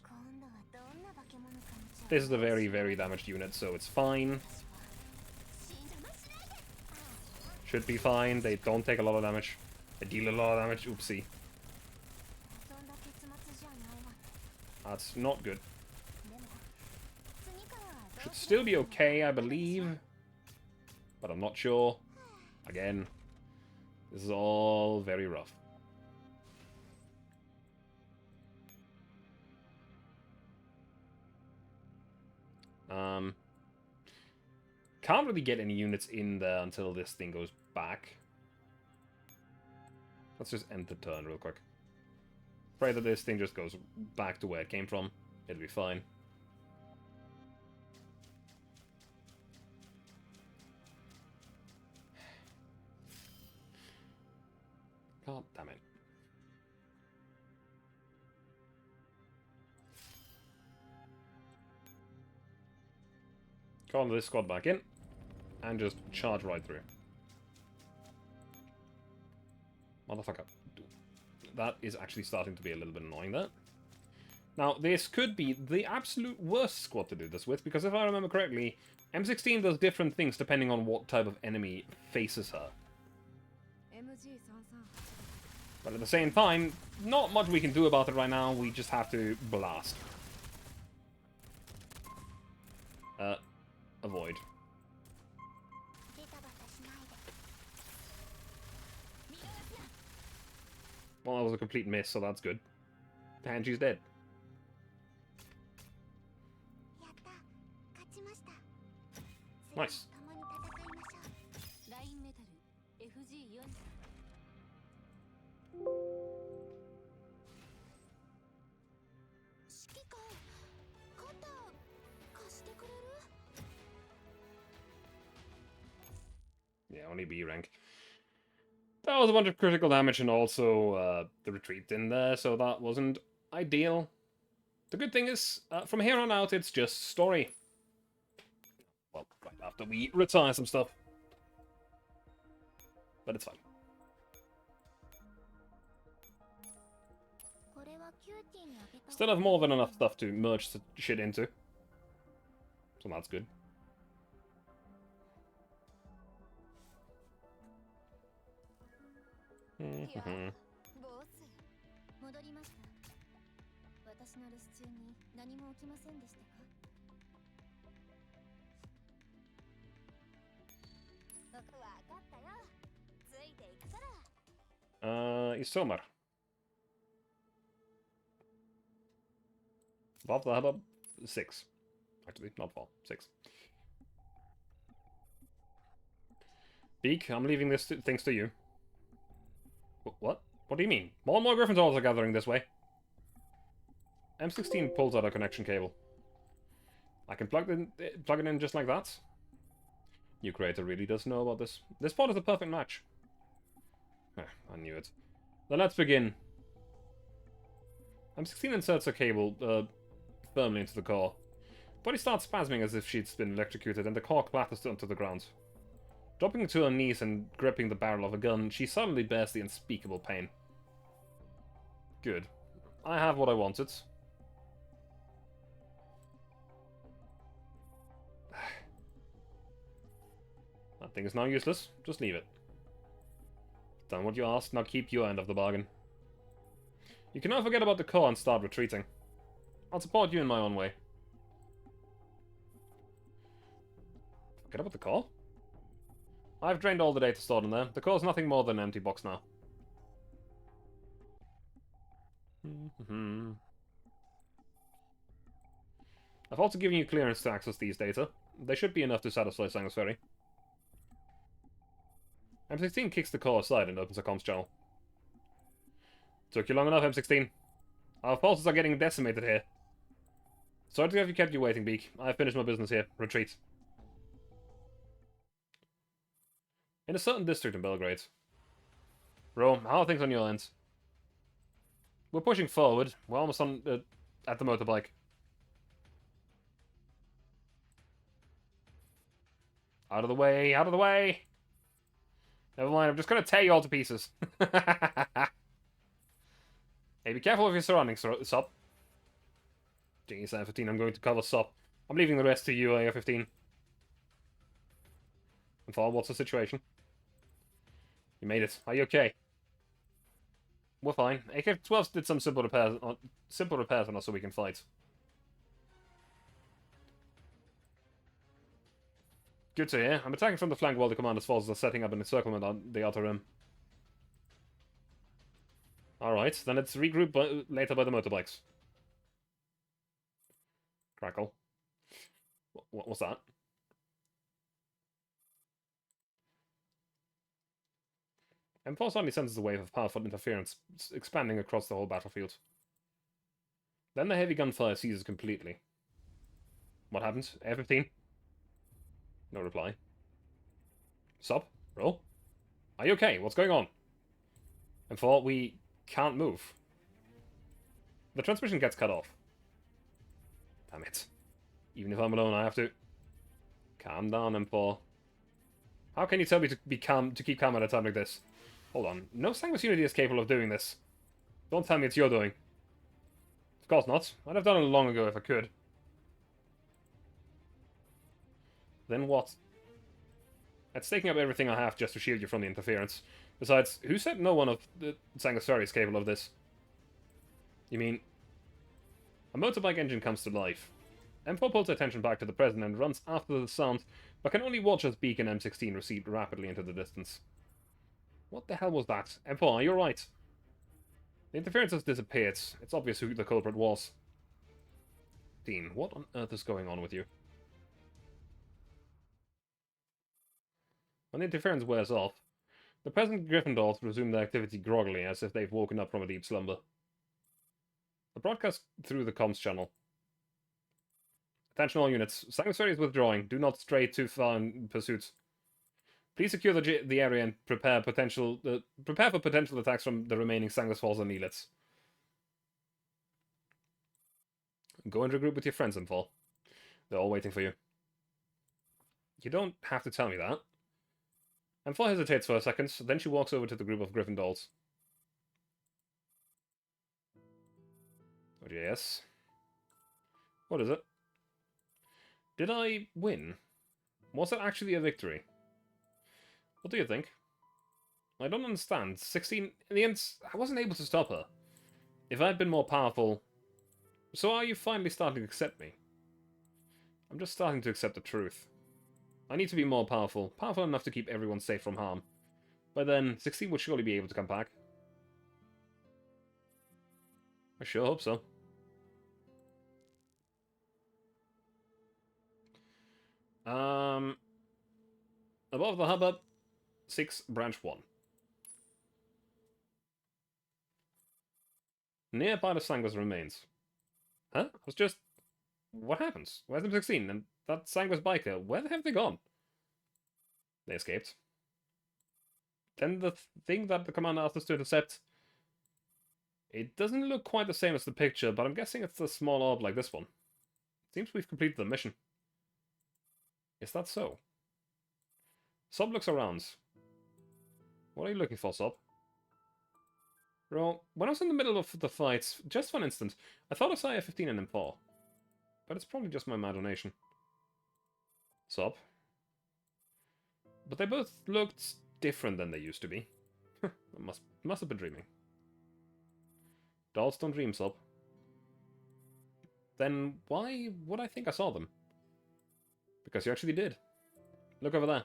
This is a very, very damaged unit, so it's fine. Should be fine. They don't take a lot of damage. They deal a lot of damage. Oopsie. That's not good. Should still be okay, I believe. But I'm not sure. Again, this is all very rough. Can't really get any units in there until this thing goes back. Let's just end the turn real quick. Pray that this thing just goes back to where it came from. It'll be fine. God damn it. Call this squad back in. And just charge right through. Motherfucker. That is actually starting to be a little bit annoying there. Now, this could be the absolute worst squad to do this with, because if I remember correctly, M16 does different things depending on what type of enemy faces her. But at the same time, not much we can do about it right now, we just have to blast. Avoid. Well, that was a complete miss, so that's good. And she's dead. Nice. Yeah, only B rank. That was a bunch of critical damage and also the retreat in there, so that wasn't ideal. The good thing is, from here on out, it's just story. Well, right after we retire some stuff. But it's fine. Still have more than enough stuff to merge shit into. So that's good. Isomer. Valve the Hubbub, 6. Actually, not 4, 6. Beak, I'm leaving this things to you. What? What do you mean? More and more Gryffindors are gathering this way. M16 pulls out a connection cable. I can plug it in just like that. New creator really does know about this. This pod is a perfect match. I knew it. Then let's begin. M16 inserts a cable firmly into the core. Body starts spasming as if she'd been electrocuted, and the core clatters onto the ground. Dropping to her knees and gripping the barrel of a gun, she suddenly bears the unspeakable pain. Good. I have what I wanted. That thing is now useless. Just leave it. Done what you asked, now keep your end of the bargain. You can now forget about the core and start retreating. I'll support you in my own way. Forget about the core? I've drained all the data stored in there. The core's nothing more than an empty box now. I've also given you clearance to access these data. They should be enough to satisfy Sangus Ferry. M16 kicks the core aside and opens a comms channel. Took you long enough, M16. Our pulses are getting decimated here. Sorry to have you kept you waiting, Beak. I've finished my business here. Retreat. In a certain district in Belgrade. Bro, how are things on your end? We're pushing forward. We're almost on at the motorbike. Out of the way, out of the way! Never mind, I'm just gonna tear you all to pieces. Hey, be careful of your surroundings, Sop. Jeez, AR-15, I'm going to cover Sop. I'm leaving the rest to you, AR-15. And Fall, what's the situation? You made it. Are you okay? We're fine. AK-12 did some simple repairs on us so we can fight. Good to hear. I'm attacking from the flank while the commander's forces are setting up an encirclement on the outer rim. Alright, then let's regroup later by the motorbikes. Crackle. What's that? M4 suddenly senses a wave of powerful interference, expanding across the whole battlefield. Then the heavy gunfire ceases completely. What happened? AR-15? No reply. Sub? Roll? Are you okay? What's going on? M4, we can't move. The transmission gets cut off. Damn it. Even if I'm alone, I have to... Calm down, M4. How can you tell me to be calm, to keep calm at a time like this? Hold on. No Sanguis Unity is capable of doing this. Don't tell me it's your doing. Of course not. I'd have done it long ago if I could. Then what? It's taking up everything I have just to shield you from the interference. Besides, who said no one of the Sanguis Ferry is capable of this? You mean... A motorbike engine comes to life. M4 pulls attention back to the present and runs after the sound, but can only watch as Beak and M16 recede rapidly into the distance. What the hell was that? M4, are you alright? The interference has disappeared. It's obvious who the culprit was. Dean, what on earth is going on with you? When the interference wears off, the present Gryffindors resume their activity groggily, as if they've woken up from a deep slumber. The broadcast through the comms channel. Attention all units. Sanguis Ferry is withdrawing. Do not stray too far in pursuit. Please secure the area and prepare for potential attacks from the remaining Sanguis Falls and Elets. Go and regroup with your friends, M4. They're all waiting for you. You don't have to tell me that. M4 hesitates for a second, then she walks over to the group of Gryffindors. Oh, yes. What is it? Did I win? Was it actually a victory? What do you think? I don't understand. 16... In the end, I wasn't able to stop her. If I had been more powerful... So are you finally starting to accept me? I'm just starting to accept the truth. I need to be more powerful. Powerful enough to keep everyone safe from harm. By then, 16 would surely be able to come back. I sure hope so. Above the hubbub, 6, branch 1. Nearby the Sanguis remains. Huh? I was just... What happens? Where's M16? And that Sanguis biker, where have they gone? They escaped. Then the thing that the commander asked us to intercept... It doesn't look quite the same as the picture, but I'm guessing it's a small orb like this one. Seems we've completed the mission. Is that so? Sob looks around. What are you looking for, Sob? Well, when I was in the middle of the fight, just for an instant, I thought I saw A15 and M4. But it's probably just my imagination. Sup? But they both looked different than they used to be. I must have been dreaming. Dolls don't dream, Sup. Then why would I think I saw them? Because you actually did. Look over there.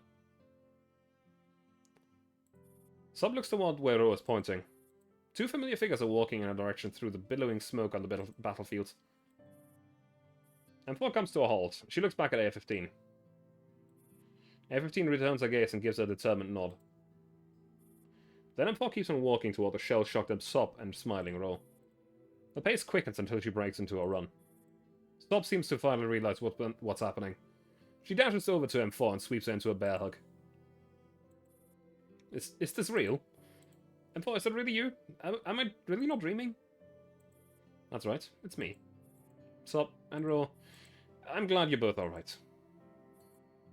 Sub looks toward where Ro is pointing. Two familiar figures are walking in a direction through the billowing smoke on the battlefield. M4 comes to a halt. She looks back at A15. A15 returns her gaze and gives her a determined nod. Then M4 keeps on walking toward the shell-shocked Sop and smiling Ro. The pace quickens until she breaks into a run. Sop seems to finally realize what's happening. She dashes over to M4 and sweeps her into a bear hug. Is this real? M4, is it really you? Am I really not dreaming? That's right, it's me. Sop and Ro, I'm glad you're both alright.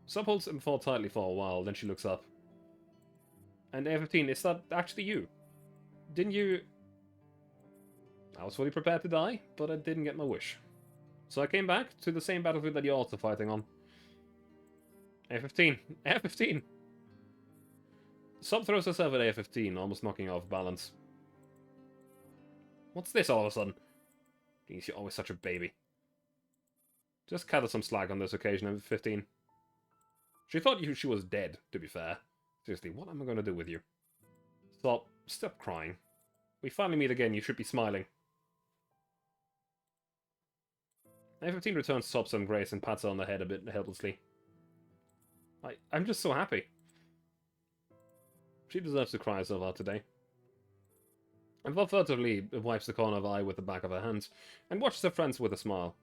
Sop holds M4 tightly for a while, then she looks up. And A15, is that actually you? Didn't you... I was fully prepared to die, but I didn't get my wish. So I came back to the same battlefield that you're also fighting on. A15! A15! Sop throws herself at A15, almost knocking her off balance. What's this all of a sudden? Jeez, you're always such a baby. Just cut her some slack on this occasion, A15. She thought she was dead, to be fair. Seriously, what am I going to do with you? Stop crying. We finally meet again, you should be smiling. A15 returns Sop some grace and pats her on the head a bit helplessly. I'm just so happy. She deserves to cry herself out today. And Bob furtively wipes the corner of her eye with the back of her hand, and watches her friends with a smile.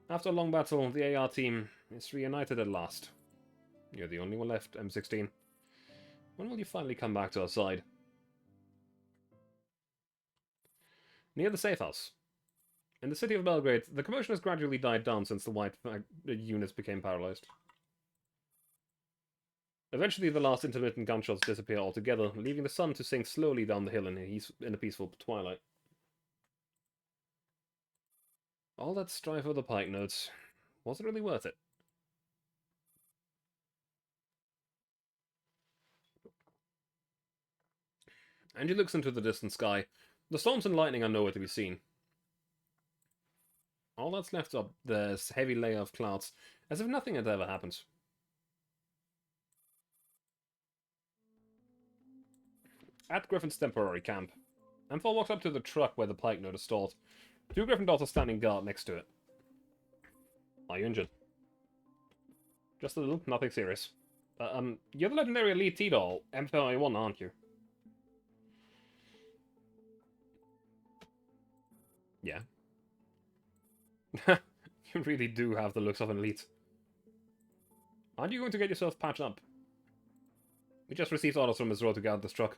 After a long battle, the AR team is reunited at last. You're the only one left, M16. When will you finally come back to our side? Near the safe house. In the city of Belgrade, the commotion has gradually died down since the white units became paralyzed. Eventually, the last intermittent gunshots disappear altogether, leaving the sun to sink slowly down the hill in a peaceful twilight. All that strife over the pike notes, was it really worth it? Angie looks into the distant sky. The storms and lightning are nowhere to be seen. All that's left up there's heavy layer of clouds, as if nothing had ever happened. At Griffin's temporary camp, M4 walks up to the truck where the pike note is stored. Two Griffin dolls are standing guard next to it. Are you injured? Just a little, nothing serious. You're the legendary Elite T-Doll, M31, aren't you? Yeah. You really do have the looks of an elite. Aren't you going to get yourself patched up? We just received orders from Ms. Rowe to guard this truck.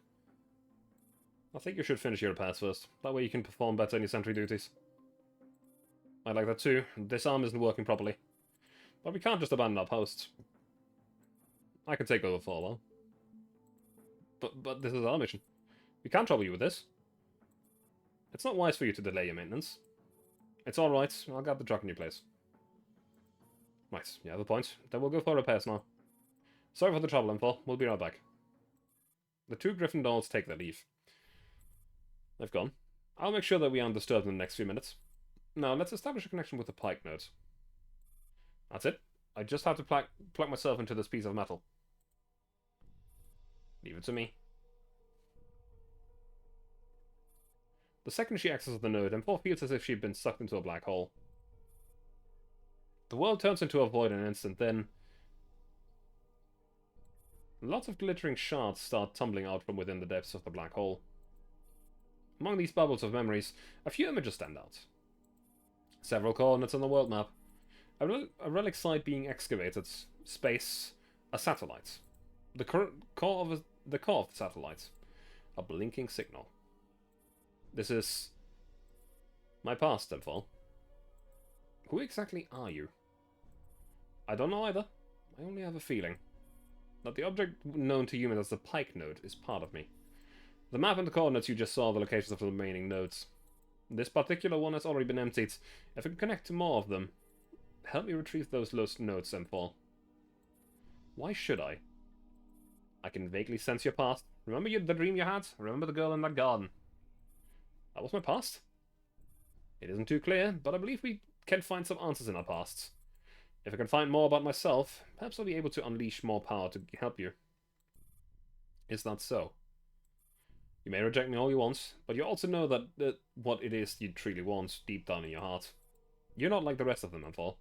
I think you should finish your repairs first. That way you can perform better in your sentry duties. I like that too. This arm isn't working properly. But we can't just abandon our posts. I can take over for a while. But this is our mission. We can't trouble you with this. It's not wise for you to delay your maintenance. It's alright, I'll get the truck in your place. Right, you have a point. Then we'll go for repairs now. Sorry for the trouble, M4. We'll be right back. The two Griffin dolls take their leave. They've gone. I'll make sure that we aren't disturbed in the next few minutes. Now, let's establish a connection with the pike node. That's it. I just have to plug myself into this piece of metal. Leave it to me. The second she accesses the node, M4 feels as if she'd been sucked into a black hole. The world turns into a void in an instant, then... lots of glittering shards start tumbling out from within the depths of the black hole. Among these bubbles of memories, a few images stand out. Several coordinates on the world map. A relic site being excavated. Space. A satellite. The core of the satellite. A blinking signal. This is... my past, M4. Who exactly are you? I don't know either. I only have a feeling. that the object known to humans as the Pike node is part of me. The map and the coordinates you just saw are the locations of the remaining nodes. This particular one has already been emptied. If I can connect to more of them, help me retrieve those lost nodes, M4. Why should I? I can vaguely sense your past. Remember the dream you had? Remember the girl in that garden? That was my past? It isn't too clear, but I believe we can find some answers in our pasts. If I can find more about myself, perhaps I'll be able to unleash more power to help you. Is that so? You may reject me all you want, but you also know that what it is you truly want deep down in your heart. You're not like the rest of them, M4. You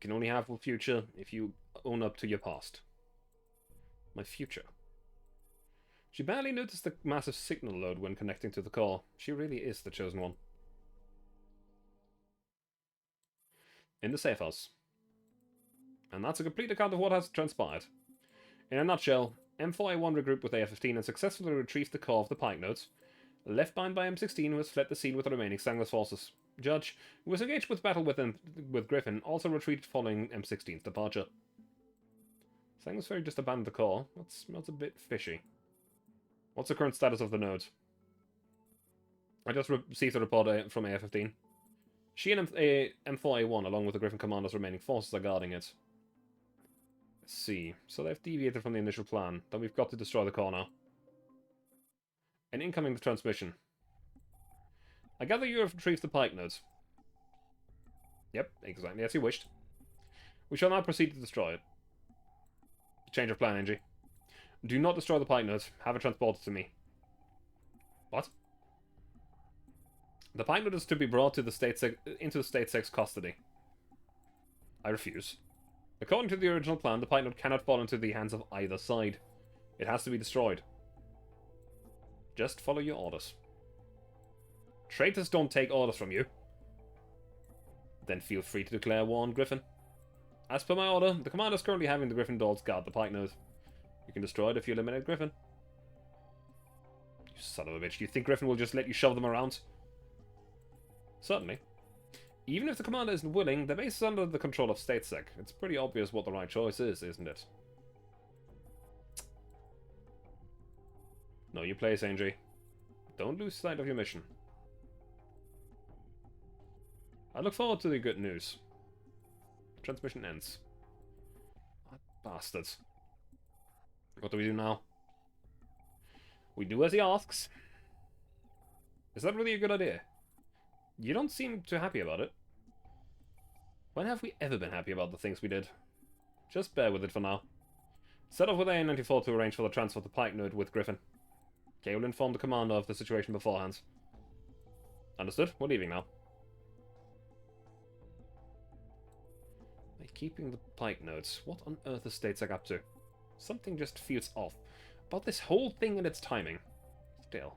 can only have a future if you own up to your past. My future. She barely noticed the massive signal load when connecting to the core. She really is the chosen one. In the safe house. And that's a complete account of what has transpired. In a nutshell, M4A1 regrouped with AF-15 and successfully retrieved the core of the Pike nodes, left behind by M16, who has fled the scene with the remaining Sangler's forces. Judge, who was engaged with battle with Griffin, also retreated following M16's departure. Sangler's Ferry just abandoned the core. That smells a bit fishy. What's the current status of the node? I just received a report from AF-15. She and M4A1, along with the Griffin commander's remaining forces, are guarding it. Let's see. So they've deviated from the initial plan. Then we've got to destroy the core now. And incoming the transmission. I gather you have retrieved the Pike nodes. Yep, exactly as you wished. We shall now proceed to destroy it. Change of plan, Angie. Do not destroy the Pike nodes. Have it transported to me. What? The Pike node is to be brought to the into the State 6 custody. I refuse. According to the original plan, the Pike node cannot fall into the hands of either side. It has to be destroyed. Just follow your orders. Traitors don't take orders from you. Then feel free to declare war on Griffin. As per my order, the commander is currently having the Griffin dolls guard the Pike node. You can destroy it if you eliminate Griffin. You son of a bitch, do you think Griffin will just let you shove them around? Certainly. Even if the commander isn't willing, the base is under the control of StateSec. It's pretty obvious what the right choice is, isn't it? Know your place, Angie. Don't lose sight of your mission. I look forward to the good news. Transmission ends. What bastards. What do we do now? We do as he asks. Is that really a good idea? You don't seem too happy about it. When have we ever been happy about the things we did? Just bear with it for now. Set off with A94 to arrange for the transfer to Pike node with Griffin. Kay will inform the commander of the situation beforehand. Understood? We're leaving now. By keeping the Pike nodes, what on earth is StateSec up to? Something just feels off about this whole thing and its timing. Still.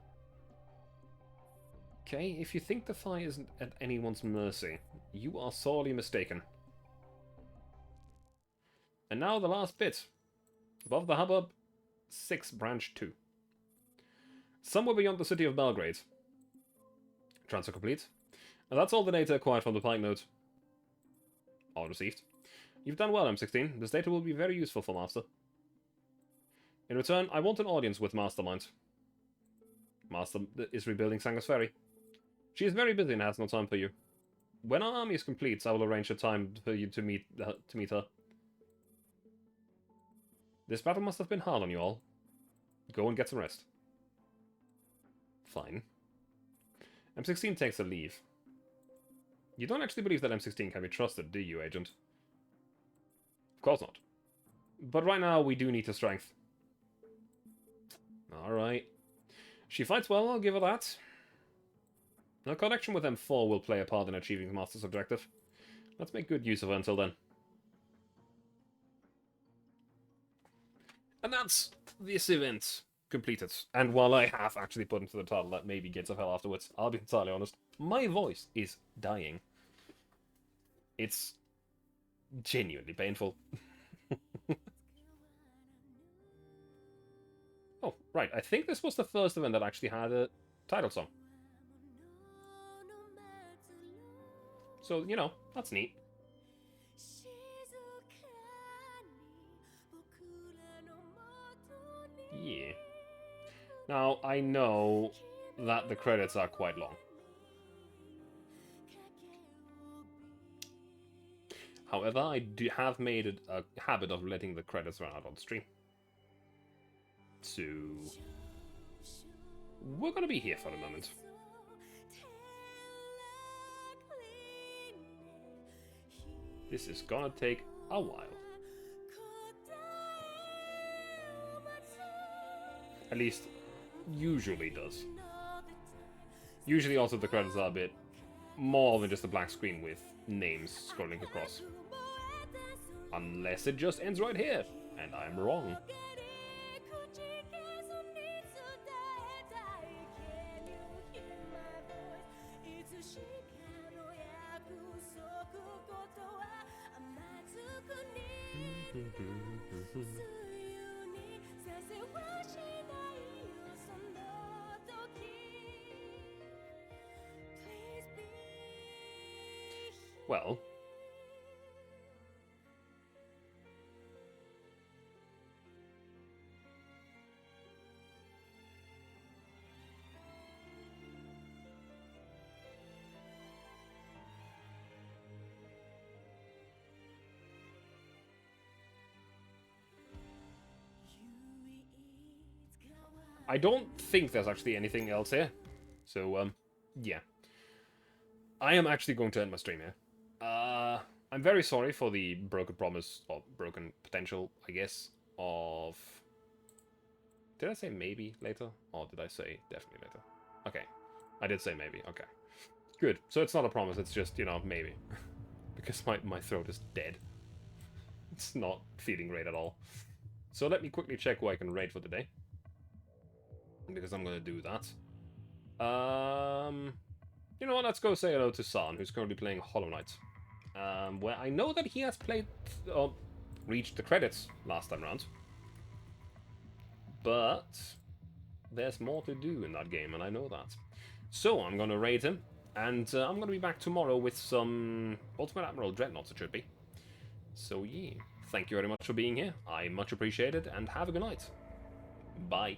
Okay, if you think the fight isn't at anyone's mercy, you are sorely mistaken. And now the last bit. Above the hubbub, 6 branch 2. Somewhere beyond the city of Belgrade. Transfer complete. And that's all the data acquired from the Pike node. All received. You've done well, M16. This data will be very useful for Master. In return, I want an audience with Mastermind. Master is rebuilding Sanga's Ferry. She is very busy and has no time for you. When our army is complete, I will arrange a time for you to meet her. This battle must have been hard on you all. Go and get some rest. Fine. M16 takes a leave. You don't actually believe that M16 can be trusted, do you, Agent? Of course not. But right now, we do need her strength. Alright. She fights well, I'll give her that. Her connection with M4 will play a part in achieving the Master's objective. Let's make good use of her until then. And that's this event completed. And while I have actually put into the title that maybe Gates of Hell afterwards, I'll be entirely honest, my voice is dying. It's genuinely painful. Oh, right, I think this was the first event that actually had a title song. So, you know, that's neat. yeah. Now, I know that the credits are quite long. However, I have made it a habit of letting the credits run out on stream. So, we're gonna be here for a moment. This is gonna take a while. At least, usually does. Usually also the credits are a bit more than just a black screen with names scrolling across. Unless it just ends right here, and I'm wrong. Well, I don't think there's actually anything else here. So, yeah. I am actually going to end my stream here. I'm very sorry for the broken promise, or broken potential, I guess, of... Did I say maybe later? Or did I say definitely later? Okay. I did say maybe, okay. Good. So it's not a promise, it's just, you know, maybe. Because my throat is dead. It's not feeling great at all. So let me quickly check who I can raid for today. Because I'm gonna do that. You know what, let's go say hello to San, who's currently playing Hollow Knight. Where I know that he has played, reached the credits last time round. But there's more to do in that game, and I know that. So I'm gonna raid him, and I'm gonna be back tomorrow with some Ultimate Admiral Dreadnoughts, it should be. So yeah, thank you very much for being here. I much appreciate it, and have a good night. Bye.